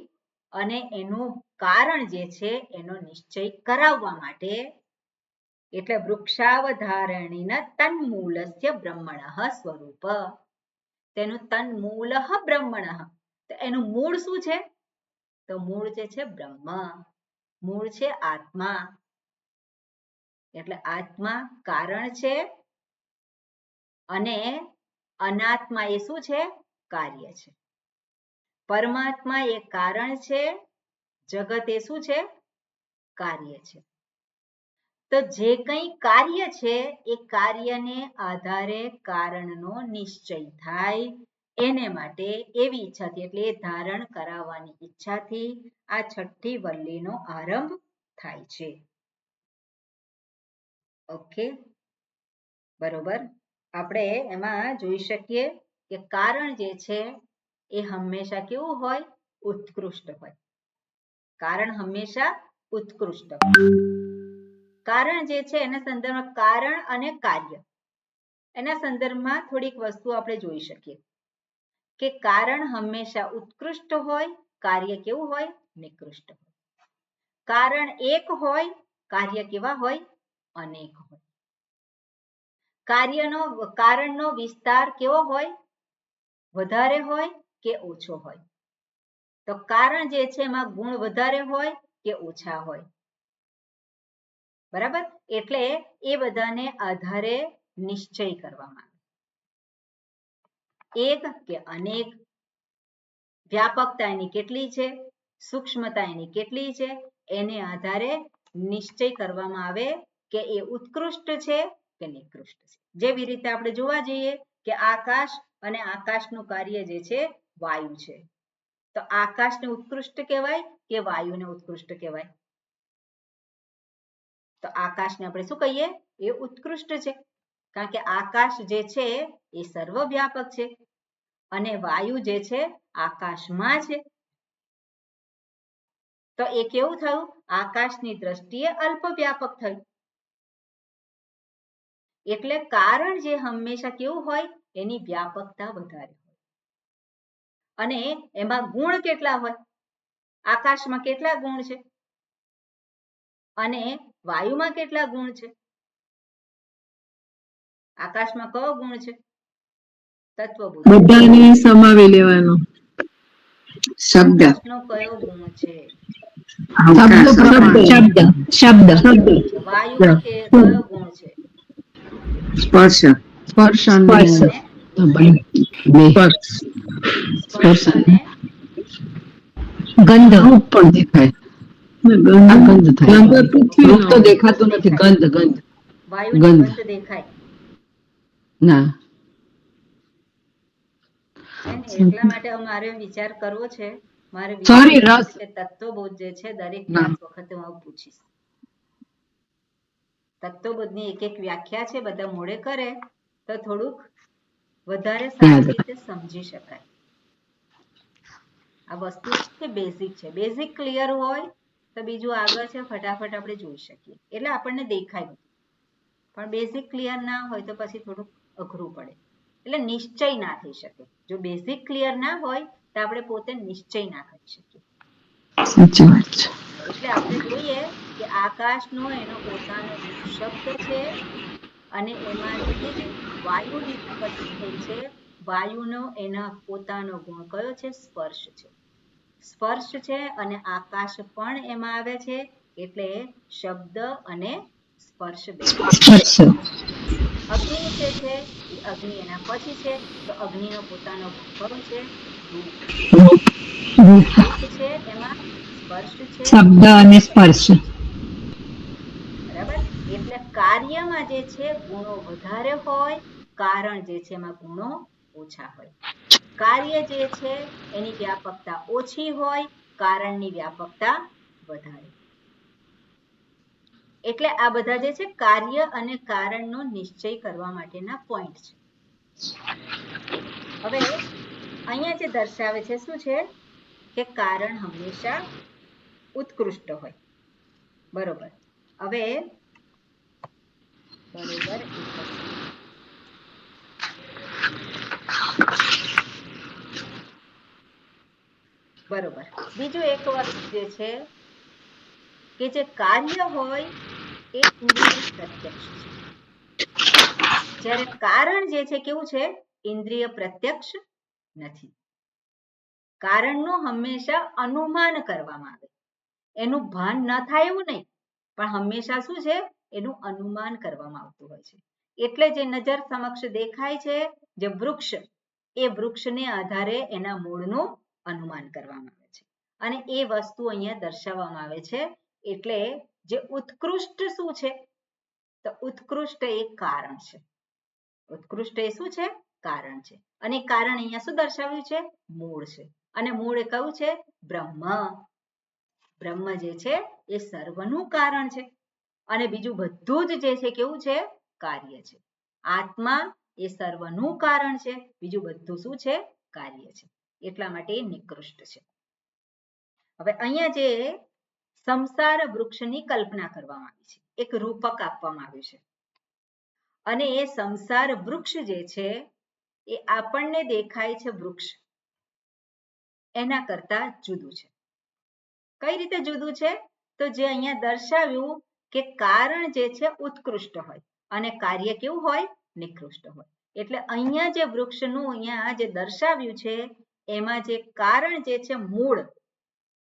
અને એનું કારણ જે છે એનો નિશ્ચય કરાવવા માટે, એટલે વૃક્ષાવધારણીન તન્મૂલસ્ય બ્રહ્મણઃ સ્વરૂપ, તેનું તન્મૂલ બ્રહ્મણઃ, તો એનું મૂળ શું છે? તો મૂળ જે છે બ્રહ્મ, મૂળ છે આત્મા. એટલે આત્મા કારણ છે અને અનાત્મા એ શું છે? કાર્ય છે. પરમાત્મા એ કારણ છે, જગત એ શું છે? કાર્ય છે. તો જે કંઈ કાર્ય છે એ કાર્યને આધારે કારણનો નિશ્ચય થાય, એને માટે એવી ઈચ્છાથી, એટલે એ ધારણ કરાવવાની ઈચ્છાથી આ છઠ્ઠી વલ્લીનો આરંભ થાય છે. ઓકે, બરોબર. આપણે એમાં જોઈ શકીએ કે કારણ જે છે એ હંમેશા કેવું હોય? ઉત્કૃષ્ટ હોય. કારણ હંમેશા ઉત્કૃષ્ટ હોય. કારણ જે છે એના સંદર્ભમાં કારણ અને કાર્ય, એના સંદર્ભમાં થોડીક વસ્તુ આપણે જોઈ શકીએ કે કારણ હંમેશા ઉત્કૃષ્ટ હોય, કાર્ય કેવું હોય? નિકૃષ્ટ હોય. કારણ એક હોય, કાર્ય કેવા હોય? અનેક હોય. કારણનો વિસ્તાર કેવો હોય? વધારે હોય કે ઓછો હોય? તો કારણ જે છે એમાં ગુણ વધારે હોય કે ઓછા હોય? બરાબર. એટલે એ બધાને આધારે નિશ્ચય કરવામાં આવે. એક કે અનેક, વ્યાપકતા એની કેટલી છે, સૂક્ષ્મતા એની કેટલી છે, એને આધારે નિશ્ચય કરવામાં આવે કે એ ઉત્કૃષ્ટ છે કે નિકૃષ્ટ છે. જેવી રીતે આપણે જોવા જઈએ કે આકાશ અને આકાશનું કાર્ય જે છે વાયુ છે. તો આકાશને ઉત્કૃષ્ટ કહેવાય કે વાયુને ઉત્કૃષ્ટ કહેવાય? તો આકાશને આપણે શું કહીએ? એ ઉત્કૃષ્ટ છે, કારણ કે આકાશ જે છે એ સર્વવ્યાપક છે અને વાયુ જે છે આકાશમાં છે. તો એ કેવું થયું? આકાશની દ્રષ્ટિએ અલ્પ વ્યાપક થયું. એટલે કારણ જે હંમેશા કેવું હોય? એની વ્યાપકતા વધારે હોય. અને એમાં ગુણ કેટલા હોય? આકાશમાં કેટલા ગુણ છે અને વાયુમાં કેટલા ગુણ છે? આકાશમાં કયો ગુણ છે? તત્વબુદ્ધિ. બધાને સમાવી લેવાનો. શબ્દ, આકાશનો કયો ગુણ છે? શબ્દ. વાયુમાં કયો ગુણ છે? સ્પર્શ, સ્પર્શ અને સ્પર્શ અને ગંધ. રૂપ પણ દેખાય. આ ગંધ થાય. રૂપ તો દેખાતું નથી. ગંધ. વાયુને ગંધ દેખાય ના. એટલા માટે અમારે વિચાર કરવો છે, મારે સોરી, રસ. કે તત્વબોધ જે છે દરેક ક્લાસ વખતે હું પૂછીશ. તત્વબોધની એક વ્યાખ્યા છે, બધા મોડે કરે તો થોડુંક વધારે સારી રીતે સમજી શકાય. આ વસ્તુ છે બેઝિક છે. બેઝિક ક્લિયર હોય તો બીજું આગળ છે ફટાફટ આપણે જોઈ શકીએ, એટલે આપણને દેખાય. પણ બેઝિક ક્લિયર ના હોય તો પછી થોડુંક અઘરું પડે, એટલે નિશ્ચય ના થઈ શકે. જો બેઝિક ક્લિયર ના હોય તો આપણે પોતે નિશ્ચય ના કરી શકીએ. સાચી વાત છે. એટલે આપણે જોઈએ કે આકાશનો એનો પોતાનો એક શબ્દ છે અને એમાંથી જ વાયુની ઉત્પત્તિ થઈ છે. વાયુનો એના પોતાનો ગુણ કયો છે? સ્પર્શ છે. સ્પર્શ છે અને આકાશ પણ એમાં આવે છે, એટલે શબ્દ અને સ્પર્શ. અગ્નિ જે છે એ અગ્નિ એના પછી છે, તો અગ્નિનો પોતાનો ભાવ છે રૂપ. રૂપ છે એમાં સ્પર્શ છે, શબ્દ અને સ્પર્શ. બરાબર. એટલે કાર્યમાં જે છે ગુણો વધારે હોય, કારણ જે છે એમાં ગુણો ઓછા હોય. કાર્ય જે છે એની વ્યાપકતા ઓછી હોય, કારણની વ્યાપકતા વધારે. એટલે આ બધા જે છે કાર્ય અને કારણનો નિશ્ચય કરવા માટેના પોઈન્ટ છે. હવે અહીંયા જે દર્શાવે છે શું છે કે કારણ હંમેશા ઉત્કૃષ્ટ હોય. બરોબર. હવે બરોબર એક જ મિનિટ. બરોબર. બીજું એક વસ્તુ જે છે કે જે કાર્ય હોય એ ઇન્દ્રિય પ્રત્યક્ષ છે, જ્યારે કારણ જે છે કેવું છે, ઇન્દ્રિય પ્રત્યક્ષ નથી. કારણનું હંમેશા અનુમાન કરવામાં આવે, એનું ભાન ન થાય એવું નહીં, પણ હંમેશા શું છે એનું અનુમાન કરવામાં આવતું હોય છે. એટલે જે નજર સમક્ષ દેખાય છે જે વૃક્ષ, એ વૃક્ષને આધારે એના મૂળનું અનુમાન કરવામાં આવે છે, અને એ વસ્તુ અહીંયા દર્શાવવામાં આવે છે. એટલે જે ઉત્કૃષ્ટ શું છે, તો ઉત્કૃષ્ટ એ કારણ છે. ઉત્કૃષ્ટ એ શું છે, કારણ છે. અને કારણ અહીંયા શું દર્શાવ્યું છે, મૂળ છે. અને મૂળ એ કયું છે, બ્રહ્મ. બ્રહ્મ જે છે એ સર્વનું કારણ છે, અને બીજું બધું જ જે છે કેવું છે, કાર્ય છે. આત્મા એ સર્વનું કારણ છે, બીજું બધું શું છે, કાર્ય છે. એટલા માટે એ નિકૃષ્ટ છે. હવે અહીંયા જે સંસાર વૃક્ષની કલ્પના કરવામાં આવી છે, એક રૂપક આપવામાં આવ્યું છે, અને એ સંસાર વૃક્ષ જે છે એ આપણને દેખાય છે વૃક્ષ એના કરતા જુદું છે. કઈ રીતે જુદું છે, તો જે અહીંયા દર્શાવ્યું કે કારણ જે છે ઉત્કૃષ્ટ હોય અને કાર્ય કેવું હોય, નિકૃષ્ટ હોય. એટલે અહીંયા જે વૃક્ષનું અહીંયા જે દર્શાવ્યું છે એમાં જે કારણ જે છે મૂળ,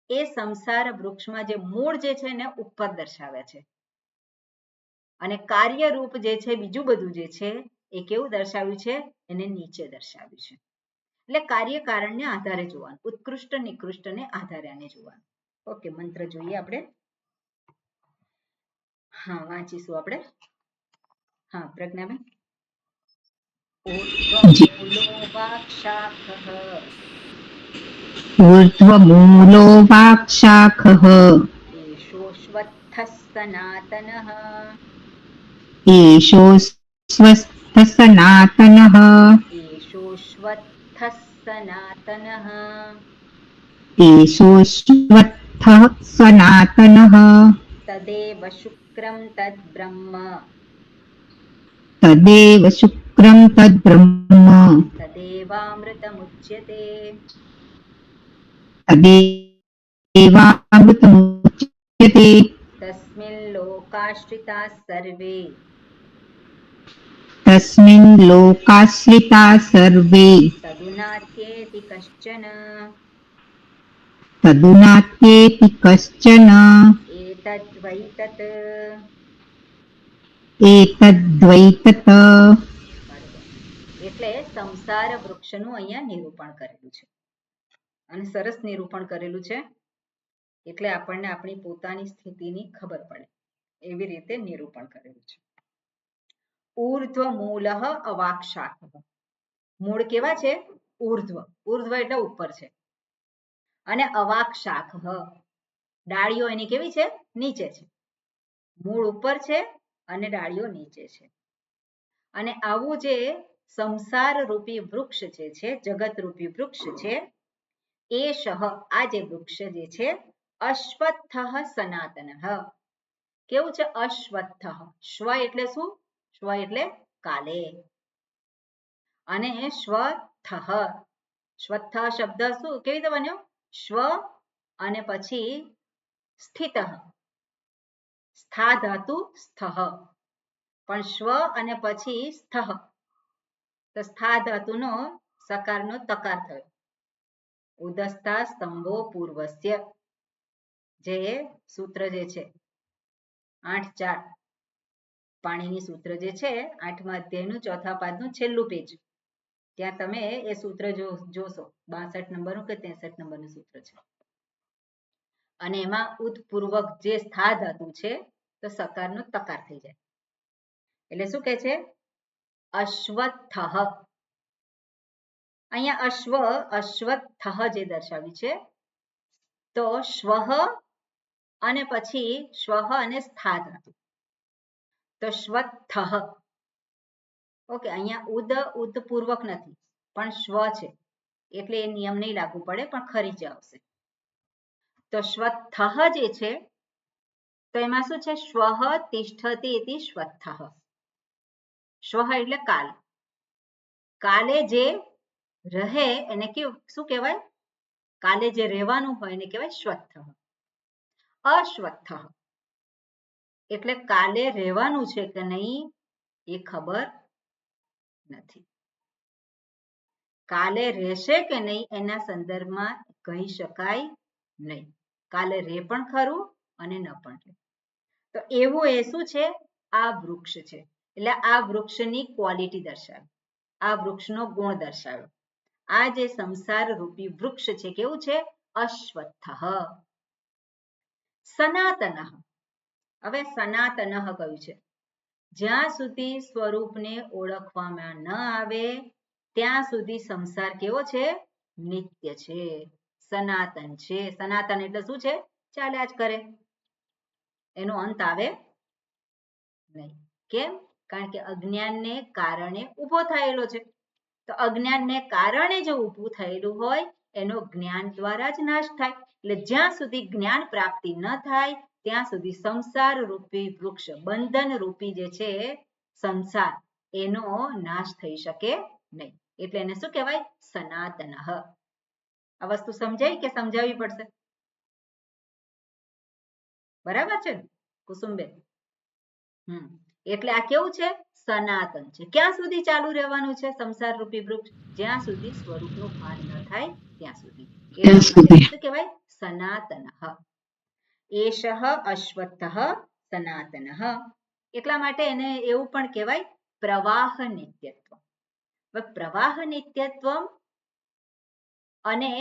એ સંસાર વૃક્ષમાં જે મૂળ જે છે એને ઉપર દર્શાવે છે, અને કાર્યરૂપ જે છે બીજું બધું જે છે એ કેવું દર્શાવ્યું છે, એને નીચે દર્શાવ્યું છે. એટલે કાર્ય કારણને આધારે જોવાનું, ઉત્કૃષ્ટ નિકૃષ્ટને આધારે આને જોવાનું. ઓકે, મંત્ર જોઈએ આપણે. હા, વાંચીશું આપણે. હા, પ્રજ્ઞાબેન. ऊर्ध्वमूलो वाक्शाखः ऊर्ध्वमूलो वाक्शाखः एषोऽश्वत्थः सनातनः एषोऽस्वस्थः सनातनः एषोऽश्वत्थः सनातनः एषोऽश्वत्थः सनातनः तदेव शुक्रं तद्ब्रह्म तदेव शुक्रं तद्ब्रह्म तदेवामृतमुच्यते तदेवामृतमुच्यते तस्मिन् लोकाश्रिताः सर्वे तस्मिन् लोकाश्रिताः सर्वे तदुनात्येति कश्चन तदुनात्येति कश्चन एतद्वै तत्. एतद्वैतत्. એટલે સંસાર વૃક્ષનું અહીંયા નિરૂપણ કરેલું છે, અને સરસ નિરૂપણ કરેલું છે. એટલે આપણને આપણી પોતાની સ્થિતિની ખબર પડે એવી રીતે નિરૂપણ કરેલું છે. ઊર્ધ્વ મૂલઃ અવાક્ષાખઃ. મૂળ કેવા છે, ઊર્ધ્વ. ઊર્ધ્વ એટલે ઉપર છે, અને અવાક્ષાખઃ ડાળીઓ એની કેવી છે, નીચે છે. મૂળ ઉપર છે અને ડાળીઓ નીચે છે. અને આવું જે સંસાર રૂપી વૃક્ષ જે છે, જગત રૂપી વૃક્ષ છે, એ આ જે વૃક્ષ જે છે અશ્વત્થઃ સનાતનઃ. કેવું છે, અશ્વત્થઃ. શ્વ એટલે શું, શ્વ એટલે કાલે, અને શ્વત્થઃ. શ્વત્થ શબ્દ શું કેવી રીતે બન્યો, શ્વ અને પછી સ્થિતઃ, સ્થા ધાતુ સ્થઃ, પણ શ્વ અને પછી સ્થઃ, તો સ્થા ધાતુનો સકારનો તકાર થયો. ઉદસ્થા સ્તંભો પૂર્વસ્ય, જે સૂત્ર જે છે 8-4, પાણીની સૂત્ર જે છે 8મા અધ્યાયનું 4થા પાદનું છેલ્લું પેજ, ત્યાં તમે એ સૂત્ર જોશો. 62 નંબરનું કે 63 નંબરનું સૂત્ર છે. અને એમાં ઉત્પૂર્વક જે સ્થા ધાતુ છે તો સકારનો તકાર થઈ જાય. એટલે શું કે છે? અશ્વત્થઃ. અહીંયા અશ્વત્થઃ જે દર્શાવ્યું છે તો શ્વઃ અને પછી શ્વઃ અને સ્થા ધાતુ તો શ્વત્થઃ. ઓકે, અહીંયા ઉદપૂર્વક નથી પણ શ્વ છે એટલે એ નિયમ નહીં લાગુ પડે પણ ખરી જ આવશે. તો શ્વત્થઃ જે છે તો એમાં શું છે? શ્વઃ તિષ્ઠતિ ઇતિ શ્વત્થઃ. શ્વઃ એટલે કાલ, કાલે જે રહે એને શું કહેવાય? કાલે જે રહેવાનું હોય એને કહેવાય શ્વત્થઃ. અશ્વત્થઃ એટલે કાલે રહેવાનું છે કે નહીં એ ખબર નથી. કાલે રહેશે કે નહીં એના સંદર્ભમાં કહી શકાય નહીં. કાલે રહે પણ ખરું અને ન પણ રહે. તો એવું એ શું છે? આ વૃક્ષ છે. એટલે આ વૃક્ષની ક્વોલિટી દર્શાવે, આ વૃક્ષનો ગુણ દર્શાવ્યો. આ જે સંસાર રૂપી વૃક્ષ છે કેવું છે? અશ્વત્થઃ. સનાતનઃ. હવે સનાતનઃ કયું છે? જ્યાં સુધી સ્વરૂપને ઓળખવામાં ન આવે ત્યાં સુધી સંસાર કેવો છે? નિત્ય છે, સનાતન છે. સનાતન એટલે શું છે? ચાલ્યા જ કરે, એનો અંત આવે નહીં. કેમ? કારણ કે અજ્ઞાનને કારણે ઊભો થયેલો છે. તો અજ્ઞાનને કારણે જો ઊભું થયેલું હોય એનો જ્ઞાન દ્વારા જ નાશ થાય. એટલે જ્યાં સુધી જ્ઞાન પ્રાપ્તિ ન થાય ત્યાં સુધી સંસાર રૂપી વૃક્ષ, બંધન રૂપી જે છે સંસાર, એનો નાશ થઈ શકે નહીં. એટલે એને શું કહેવાય? સનાતનઃ. આ વસ્તુ સમજાય કે સમજાવવી પડશે? બરાબર છે કુસુમબેન? એટલે આ કેવું છે? સનાતન છે. ક્યાં સુધી ચાલુ રહેવાનું છે સંસાર રૂપી વૃક્ષ? જ્યાં સુધી સ્વરૂપનું ભાન ન થાય ત્યાં સુધી. શું કહેવાય? સનાતનઃ. એષઃ અશ્વત્થઃ સનાતનઃ. એટલા માટે એને એવું પણ કહેવાય પ્રવાહ નિત્યત્વ. પ્રવાહ નિત્યત્વ અને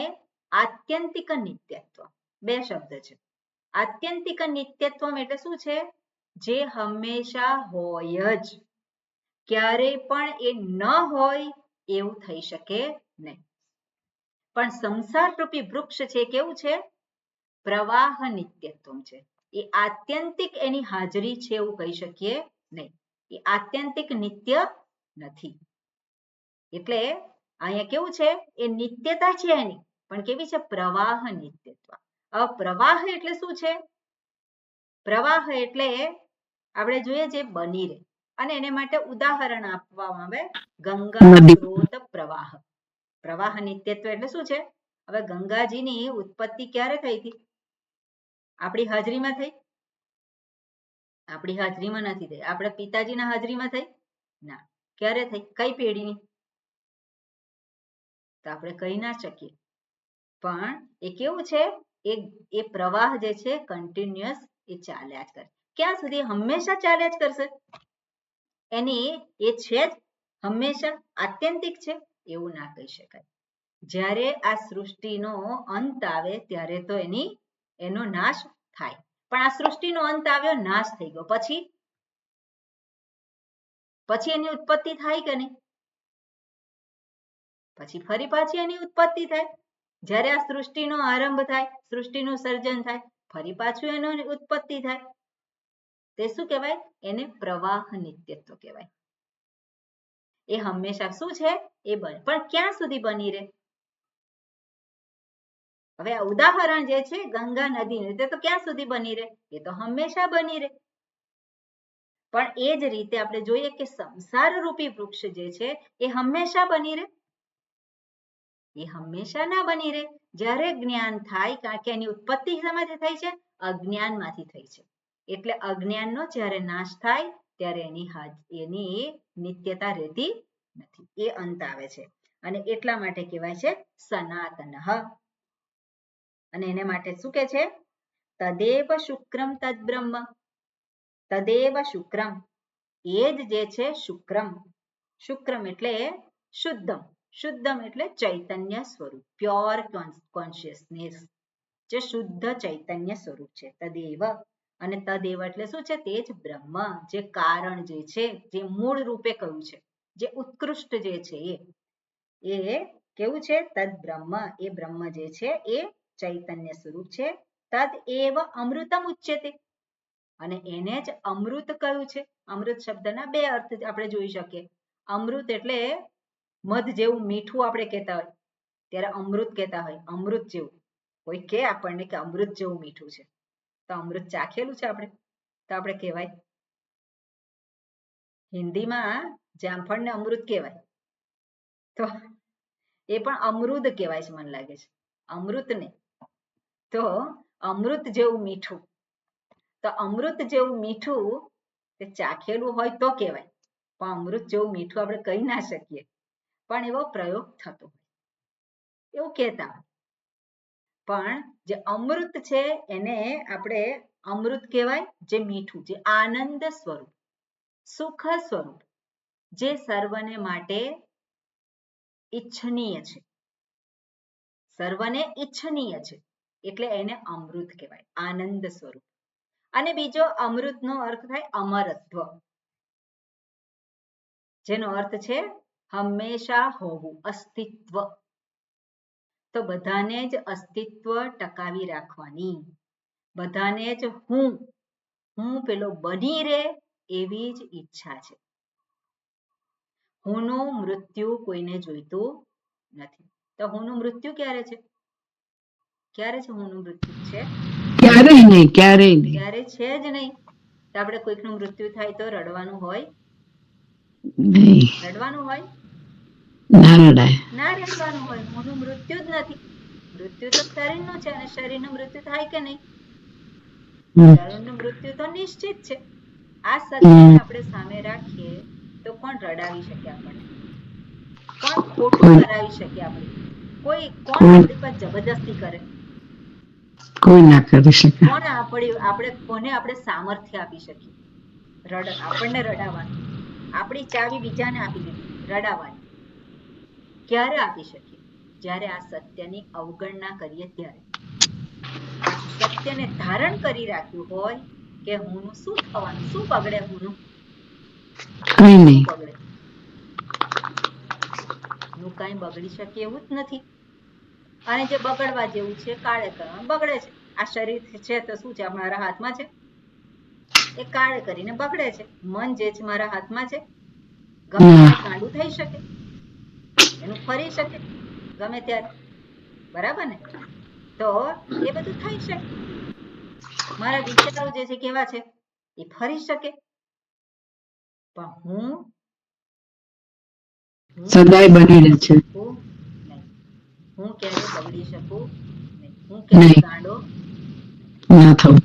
આત્યંતિક નિત્યત્વ બે શબ્દ છે. આત્યંતિક નિત્યત્વ એટલે શું છે? જે હંમેશા હોય જ, ક્યારેય પણ એ ન હોય એવું થઈ શકે નહીં. પણ સંસાર રૂપી વૃક્ષ છે કેવું છે? પ્રવાહ નિત્યત્વ છે. એ આત્યંતિક એની હાજરી છે એવું કહી શકીએ નહીં. એ આત્યંતિક નિત્ય નથી. એટલે અહીંયા કેવું છે? એ નિત્યતા છે એની, પણ કેવી છે? પ્રવાહ નિત્યત્વ. હવે પ્રવાહ એટલે શું છે? પ્રવાહ એટલે આપણે જોઈએ જે બની રહે, અને એને માટે ઉદાહરણ આપવામાં આવે ગંગા સ્ત્રોત પ્રવાહ. પ્રવાહ નિત્યત્વ એટલે શું છે? હવે ગંગાજીની ઉત્પત્તિ ક્યારે થઈ હતી? આપણી હાજરીમાં થઈ? આપણી હાજરીમાં નથી થઈ. આપણે પિતાજીના હાજરીમાં થઈ? ના. ક્યારે થઈ? કઈ પેઢીની? તો આપણે કહી ના શકીએ. પણ એ કેવું છે? એ પ્રવાહ જે છે કન્ટિન્યુઅસ એ ચાલ્યા જ કરે. ક્યાં સુધી? હંમેશા ચાલ્યા જ કરશે. એની એ છે જ હંમેશા આત્યંતિક છે એવું ના કહી શકાય. જ્યારે આ સૃષ્ટિનો અંત આવે ત્યારે તો એનો નાશ થાય. પણ આ સૃષ્ટિનો અંત આવ્યો, નાશ થઈ ગયો, પછી એની ઉત્પત્તિ થાય કે નહીં? પછી ફરી પાછી એની ઉત્પત્તિ થાય. જ્યારે આ સૃષ્ટિનો આરંભ થાય, સૃષ્ટિનું સર્જન થાય, ફરી પાછું એની ઉત્પત્તિ થાય. તે શું કહેવાય? એને પ્રવાહ નિત્યત્વ કહેવાય. એ હંમેશા શું છે? એ બને. પણ ક્યાં સુધી બની રહે? હવે આ ઉદાહરણ જે છે ગંગા નદીનું, તે તો ક્યાં સુધી બની રહે? એ તો હંમેશા બની રહે. પણ એ જ રીતે આપણે જોઈએ કે સંસાર રૂપી વૃક્ષ જે છે એ હંમેશા બની રહે? એ હંમેશા ના બની રહે. જ્યારે જ્ઞાન થાય, કારણ કે એની ઉત્પત્તિ શેમાંથી થઈ છે? અજ્ઞાનમાંથી થઈ છે. એટલે અજ્ઞાનનો જ્યારે નાશ થાય ત્યારે એની નિત્યતા રહેતી નથી. એ અંત આવે છે. અને એટલા માટે કહેવાય છે સનાતનઃ. અને એને માટે શું કહે છે? તદેવ શુક્રમ તદ્બ્રહ્મ. તદેવ શુક્રમ. એ જ જે છે શુક્રમ. શુક્રમ એટલે શુદ્ધમ. શુદ્ધમ એટલે ચૈતન્ય સ્વરૂપ, પ્યોર કોન્શિયસનેસ, જે શુદ્ધ ચૈતન્ય સ્વરૂપ છે. તદેવ, અને તદેવ એટલે શું છે? તે જ બ્રહ્મ, જે કારણ જે છે, જે મૂળ રૂપે કયું છે, જે ઉત્કૃષ્ટ જે છે, એ કેવું છે? તદ બ્રહ્મ, એ બ્રહ્મ જે છે એ ચૈતન્ય સ્વરૂપ છે. તદ એવ અમૃતમ ઉચ્યતે, અને એને જ અમૃત કયું છે. અમૃત શબ્દના બે અર્થ આપણે જોઈ શકીએ. અમૃત એટલે મધ જેવું મીઠું આપણે કહેતા હોય ત્યારે અમૃત કહેતા હોય, અમૃત જેવું. કોઈ કે આપણને કે અમૃત જેવું મીઠું છે, તો અમૃત ચાખેલું છે આપણે, તો આપણે કહેવાય. હિન્દીમાં જામફળને અમૃત કહેવાય, તો એ પણ અમૃત કહેવાય છે, મને લાગે છે, અમૃત નહીં. તો અમૃત જેવું મીઠું, તો અમૃત જેવું મીઠું તે ચાખેલું હોય તો કહેવાય, પણ અમૃત જેવું મીઠું આપણે કહી ના શકીએ, પણ એવો પ્રયોગ થતો હોય એવું કહેતા. પણ જે અમૃત છે એને આપણે અમૃત કહેવાય, જે મીઠું, જે આનંદ સ્વરૂપ, સુખ સ્વરૂપ, જે સર્વને માટે ઈચ્છનીય છે, સર્વને ઈચ્છનીય છે, એટલે એને અમૃત કહેવાય, આનંદ સ્વરૂપ. અને બીજો અમૃતનો અર્થ થાય અમરત્વ, જેનો અર્થ છે હંમેશા હોવું, અસ્તિત્વ. તો બધાને જ અસ્તિત્વ ટકાવી રાખવાની, બધાને જ હું પેલો બની રહે એવી જ ઈચ્છા છે. હુંનું મૃત્યુ કોઈને જોઈતું નથી. તો હુંનું મૃત્યુ ક્યારે છે? ક્યારે છે હુંનું મૃત્યુ? છે ક્યારેય નહીં, ક્યારેય નહીં, ક્યારે છે જ નહીં. તો આપણે કોઈકનું મૃત્યુ થાય તો રડવાનું હોય? નહીં, રડવાનું હોય? ના રડાય. ના રડવાનું હોય. હુંનું મૃત્યુ જ નથી. મૃત્યુ તો શરીરનું છે, અને શરીરનું મૃત્યુ થાય કે નહીં? શરીરનું મૃત્યુ તો નિશ્ચિત છે. આ સત્યને આપણે સામે રાખીએ તો કોણ રડાવી શકે આપણને? કોણ ખોટું કરાવી શકે આપણે? કોણ આપણી પર જબરદસ્તી કરે? કોઈ ના કરી શકે. આપણે કોને આપણે સામર્થ્ય આપી શકીએ આપણને રડાવવાનું? આપણી ચાવી બીજાને આપી દીધી રડાવવાની. ક્યારે આપી શકીએ? જ્યારે આ સત્યની અવગણના કરીએ ત્યારે. બાકી સત્યને ધારણ કરી રાખ્યું હોય કે હુંનું શું થવાનું, શું બગડે? હુંનું કઈ નહીં, બગડે? હું કઈ બગડી શકે એવું જ નથી. અને જે બગડવા જેવું છે કાળે કરવાનું બગડે છે. આ શરીર છે તો શું છે? મારા હાથમાં છે, એ કાળે કરીને બગડે છે. મન જે છે મારા હાથમાં છે, ગમે ત્યારે ગાંડું થઈ શકે, એનું ફરી શકે ગમે ત્યારે, બરાબર ને? તો એ બધું થઈ શકે. મારા વિચારો જે છે કેવા છે? એ ફરી શકે. પણ હું સદાય બની રહે છે. હું ક્યારે બગડી શકું નહીં. હું ક્યારે ગાંડો ના થવું.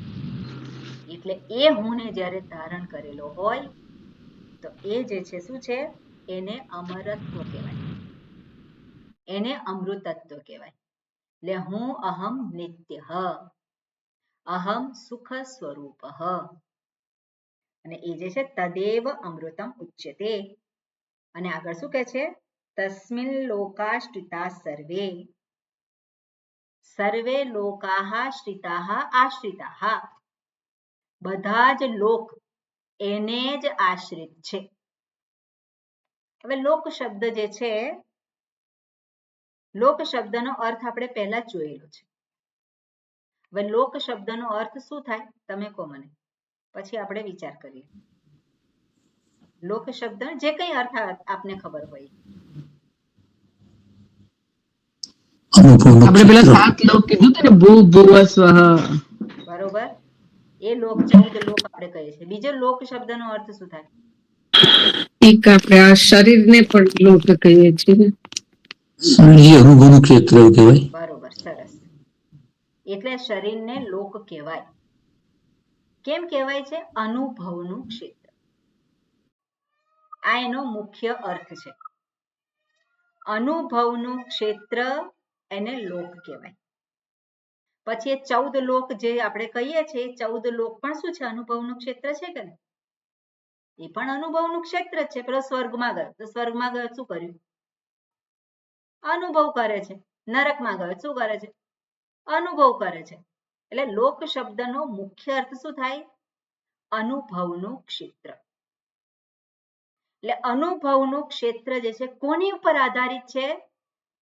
એટલે એ હુંને જ્યારે ધારણ કરેલો હોય તો એ જે છે શું છે? એને અમરત્વ કહેવાય, એને અમૃતત્વ કહેવાય. એટલે હું અહમ નિત્ય, અહમ સુખ સ્વરૂપ. અને એ જે છે તદેવ અમૃતમ ઉચ્યતે. અને આગળ શું કહે છે? તસ્મિન લોકાશ્રિતા સર્વે, સર્વે લોકાહ શ્રિતાહ આશ્રિતાહ, બધા જ લોક એને જ આશ્રિત છે. હવે લોક શબ્દ જે છે, લોક શબ્દનો અર્થ આપણે પહેલા જ જોયેલો છે. હવે લોક શબ્દનો અર્થ શું થાય તમે કહો મને, પછી આપણે વિચાર કરીએ. લોક શબ્દ જે કઈ અર્થ આપને ખબર હોય. આપણે પેલા 7 લોક કીધું હતું ને, ભૂ ભુવ સ્વઃ. બરોબર, એ લોક 14 લોક આપણે કહીએ છીએ. બીજો લોક શબ્દનો અર્થ શું થાય? એક આપણે આ શરીરને પણ લોક કહીએ છીએ. અનુભવનું ક્ષેત્ર કહેવાય. બરોબર, સરસ. એટલે શરીરને લોક કહેવાય. કેમ કહેવાય છે? અનુભવનું ક્ષેત્ર. આ એનો મુખ્ય અર્થ છે. અનુભવનું ક્ષેત્ર એને લોક કહેવાય. પછી એ 14 લોક જે આપણે કહીએ છીએ, 14 લોક પણ શું છે? અનુભવનું ક્ષેત્ર છે કે નહીં? એ પણ અનુભવનું ક્ષેત્ર જ છે. પેલો સ્વર્ગમાં ગયો તો સ્વર્ગમાં ગયો શું કર્યું? અનુભવ કરે છે. નરકમાં ગયો શું કરે છે? અનુભવ કરે છે. એટલે લોક શબ્દનો મુખ્ય અર્થ શું થાય? અનુભવનું ક્ષેત્ર. એટલે અનુભવનું ક્ષેત્ર જે છે કોની ઉપર આધારિત છે?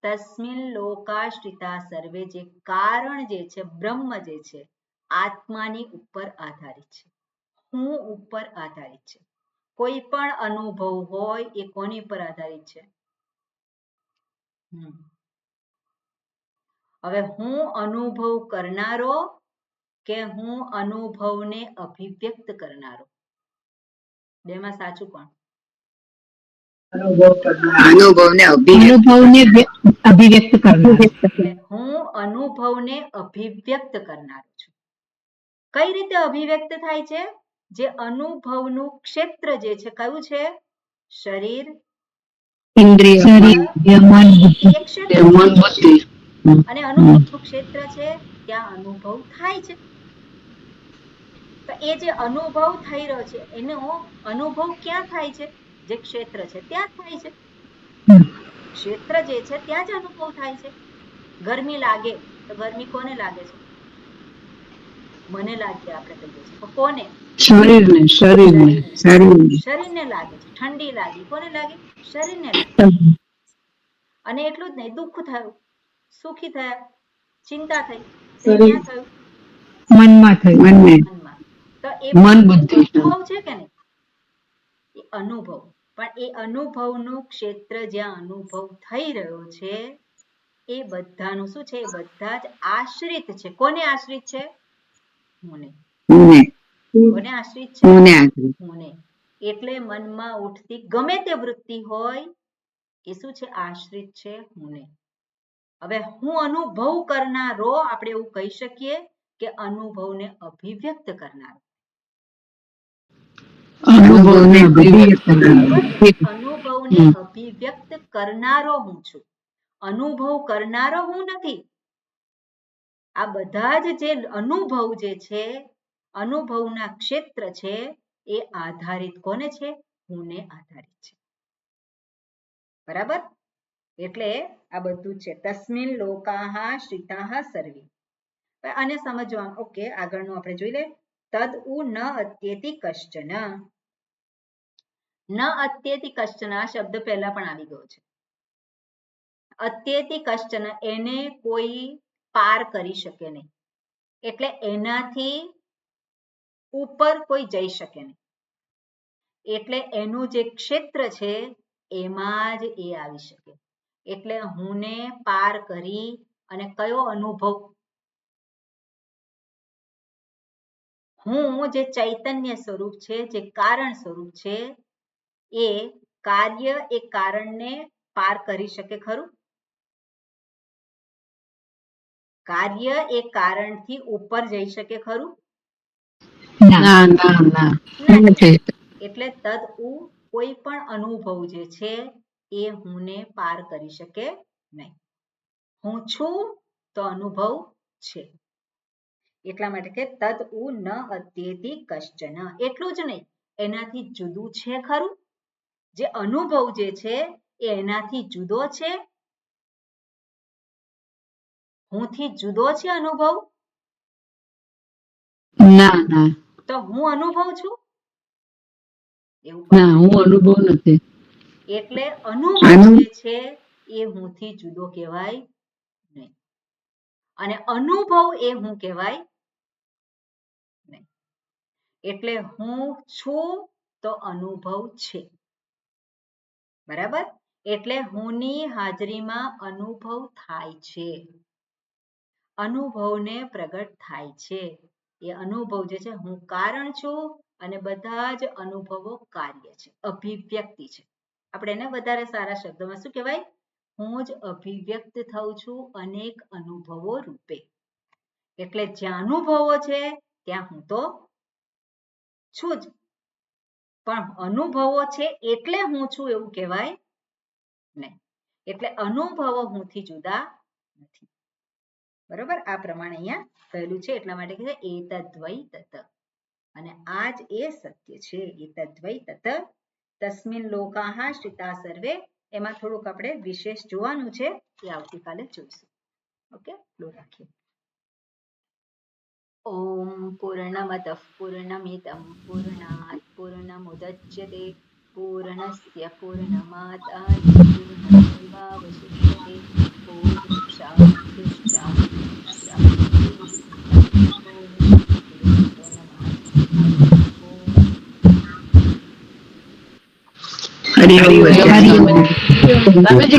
તસ્મિન લોકાશ્રિતા સર્વે, જે કારણ જે છે, બ્રહ્મ જે છે, આત્માની ઉપર આધારિત છે, હું ઉપર આધારિત છે. કોઈ પણ અનુભવ હોય એ કોની ઉપર આધારિત છે? હવે હું અનુભવ કરનારો કે હું અનુભવને અભિવ્યક્ત કરનારો? બેમાં સાચું કોણ? અનુભવને અભિવ્યક્ત કરનાર. હું અનુભવને અભિવ્યક્ત કરનારો છું. કઈ રીતે અભિવ્યક્ત થાય છે? જે અનુભવનું ક્ષેત્ર જે છે કયું છે? શરીર, ઇન્દ્રિય, મન, બુદ્ધિ. એ ક્ષેત્ર મન, બુદ્ધિ. અને અનુભવનું ક્ષેત્ર છે ત્યાં અનુભવ થાય છે. તો એ જે અનુભવ થઈ રહ્યો છે એનો અનુભવ ક્યાં થાય છે? જે ક્ષેત્ર છે ત્યાં થાય છે. ક્ષેત્ર જે છે ત્યાં જ અનુભવ થાય છે. ગરમી લાગે તો ગરમી કોને લાગે છે? મને લાગે આપણે કહીએ છીએ, તો કોને? શરીરને લાગે છે. ઠંડી લાગી કોને લાગે? શરીરને લાગે. અને એટલું જ નહીં, દુઃખ થયું, સુખી થયા, ચિંતા થઈ, તે ક્યાં થયું? મનમાં થયું. મનમાં. તો એ અનુભવ છે કે નહીં? એ અનુભવ. પણ એ અનુભવનું ક્ષેત્ર જ્યાં અનુભવ થઈ રહ્યો છે એ બધાનું શું છે? એ બધા જ આશ્રિત છે. કોને આશ્રિત છે? મને. કોને આશ્રિત છે? મને. એટલે મનમાં ઉઠતી ગમે તે વૃત્તિ હોય એ શું છે? આશ્રિત છે મને. હવે હું અનુભવ કરનારો, આપણે એવું કહી શકીએ કે અનુભવને અભિવ્યક્ત કરનારો. અનુભવને અભિવ્યક્ત કરનારો હું છું. અનુભવ કરનારો હું નથી. આ બધા જ જે અનુભવ જે છે, અનુભવના ક્ષેત્ર છે એ આધારિત કોને છે? હુંને આધારિત છે. બરાબર? એટલે આ બધું છે. તસ્મિન લોકાહા શ્રિતાઃ સર્વે. આને સમજવાનું. ઓકે, આગળનું આપણે જોઈ લે. તદ ઉ ન અત્યેતિ કશ્ચન. ન અત્યેતિ કશ્ચન આ શબ્દ પહેલા પણ આવી ગયો છે. અત્યેતિ કશ્ચન, એને કોઈ પાર કરી શકે નહીં. એટલે એનાથી ઉપર કોઈ જઈ શકે નહીં. એટલે એનું જે ક્ષેત્ર છે એમાં જ એ આવી શકે. એટલે હુંને પાર કરી અને કયો અનુભવ? હું જે ચૈતન્ય સ્વરૂપ છે, જે કારણ સ્વરૂપ છે, એ કાર્ય એ કારણને પાર કરી શકે ખરું? કાર્ય એ કારણથી ઉપર જઈ શકે ખરું? ના. એટલે તદ ઉ કોઈ પણ અનુભવ જે છે એ હુંને પાર કરી શકે નહીં. હું છું તો અનુભવ છે. એટલા માટે કે તદ ઉ ન અત્યેતિ કશ્ચન. એટલું જ નહીં, એનાથી જુદું છે ખરું? જે અનુભવ જે છે એ એનાથી જુદો છે? હુંથી જુદો છે અનુભવ? ના. તો હું અનુભવ છું? એવું ના, હું અનુભવ નથી. એટલે અનુભવ જે છે એ હુંથી જુદો કહેવાય નહીં. અને અનુભવ એ હું કહેવાય નહીં. એટલે હું છું તો અનુભવ છે. બરાબર? એટલે હુંની હાજરીમાં અનુભવ થાય છે. અનુભવને પ્રગટ થાય છે. એ અનુભવ જે છે, હું કારણ છું અને બધા જ અનુભવો કાર્ય છે, અભિવ્યક્તિ છે. આપણે એને વધારે સારા શબ્દોમાં શું કહેવાય? હું જ અભિવ્યક્ત થઉં છું અનેક અનુભવો રૂપે. એટલે જ્યાં અનુભવો છે ત્યાં હું તો છું જ. પણ અનુભવો છે એટલે હું છું એવું કહેવાય નહીં. એટલે અનુભવો હુંથી જુદા નથી. બરોબર? આ પ્રમાણે અહીંયા કહેલું છે. એટલા માટે કહે એતદ્વૈ તત. અને આ જ એ સત્ય છે. એતદ્વૈ તત તસ્મિન લોકાહ શ્રિતા સર્વે. એમાં થોડુંક આપણે વિશેષ જોવાનું છે, એ આવતીકાલે જોઈશું. ઓકે, રાખીએ. ઓમ પૂર્ણમદ પૂર્ણમિદં પૂર્ણાત પૂર્ણમુદચ્યતે પૂર્ણસ્ય પૂર્ણમાદાય પૂર્ણમેવાવશિષ્યતે. ઓમ શાંતિ શાંતિ શાંતિ. ઓમ ગુરુભ્યો નમઃ. હરિ ઓમ. હરિ ઓમ. તમે જે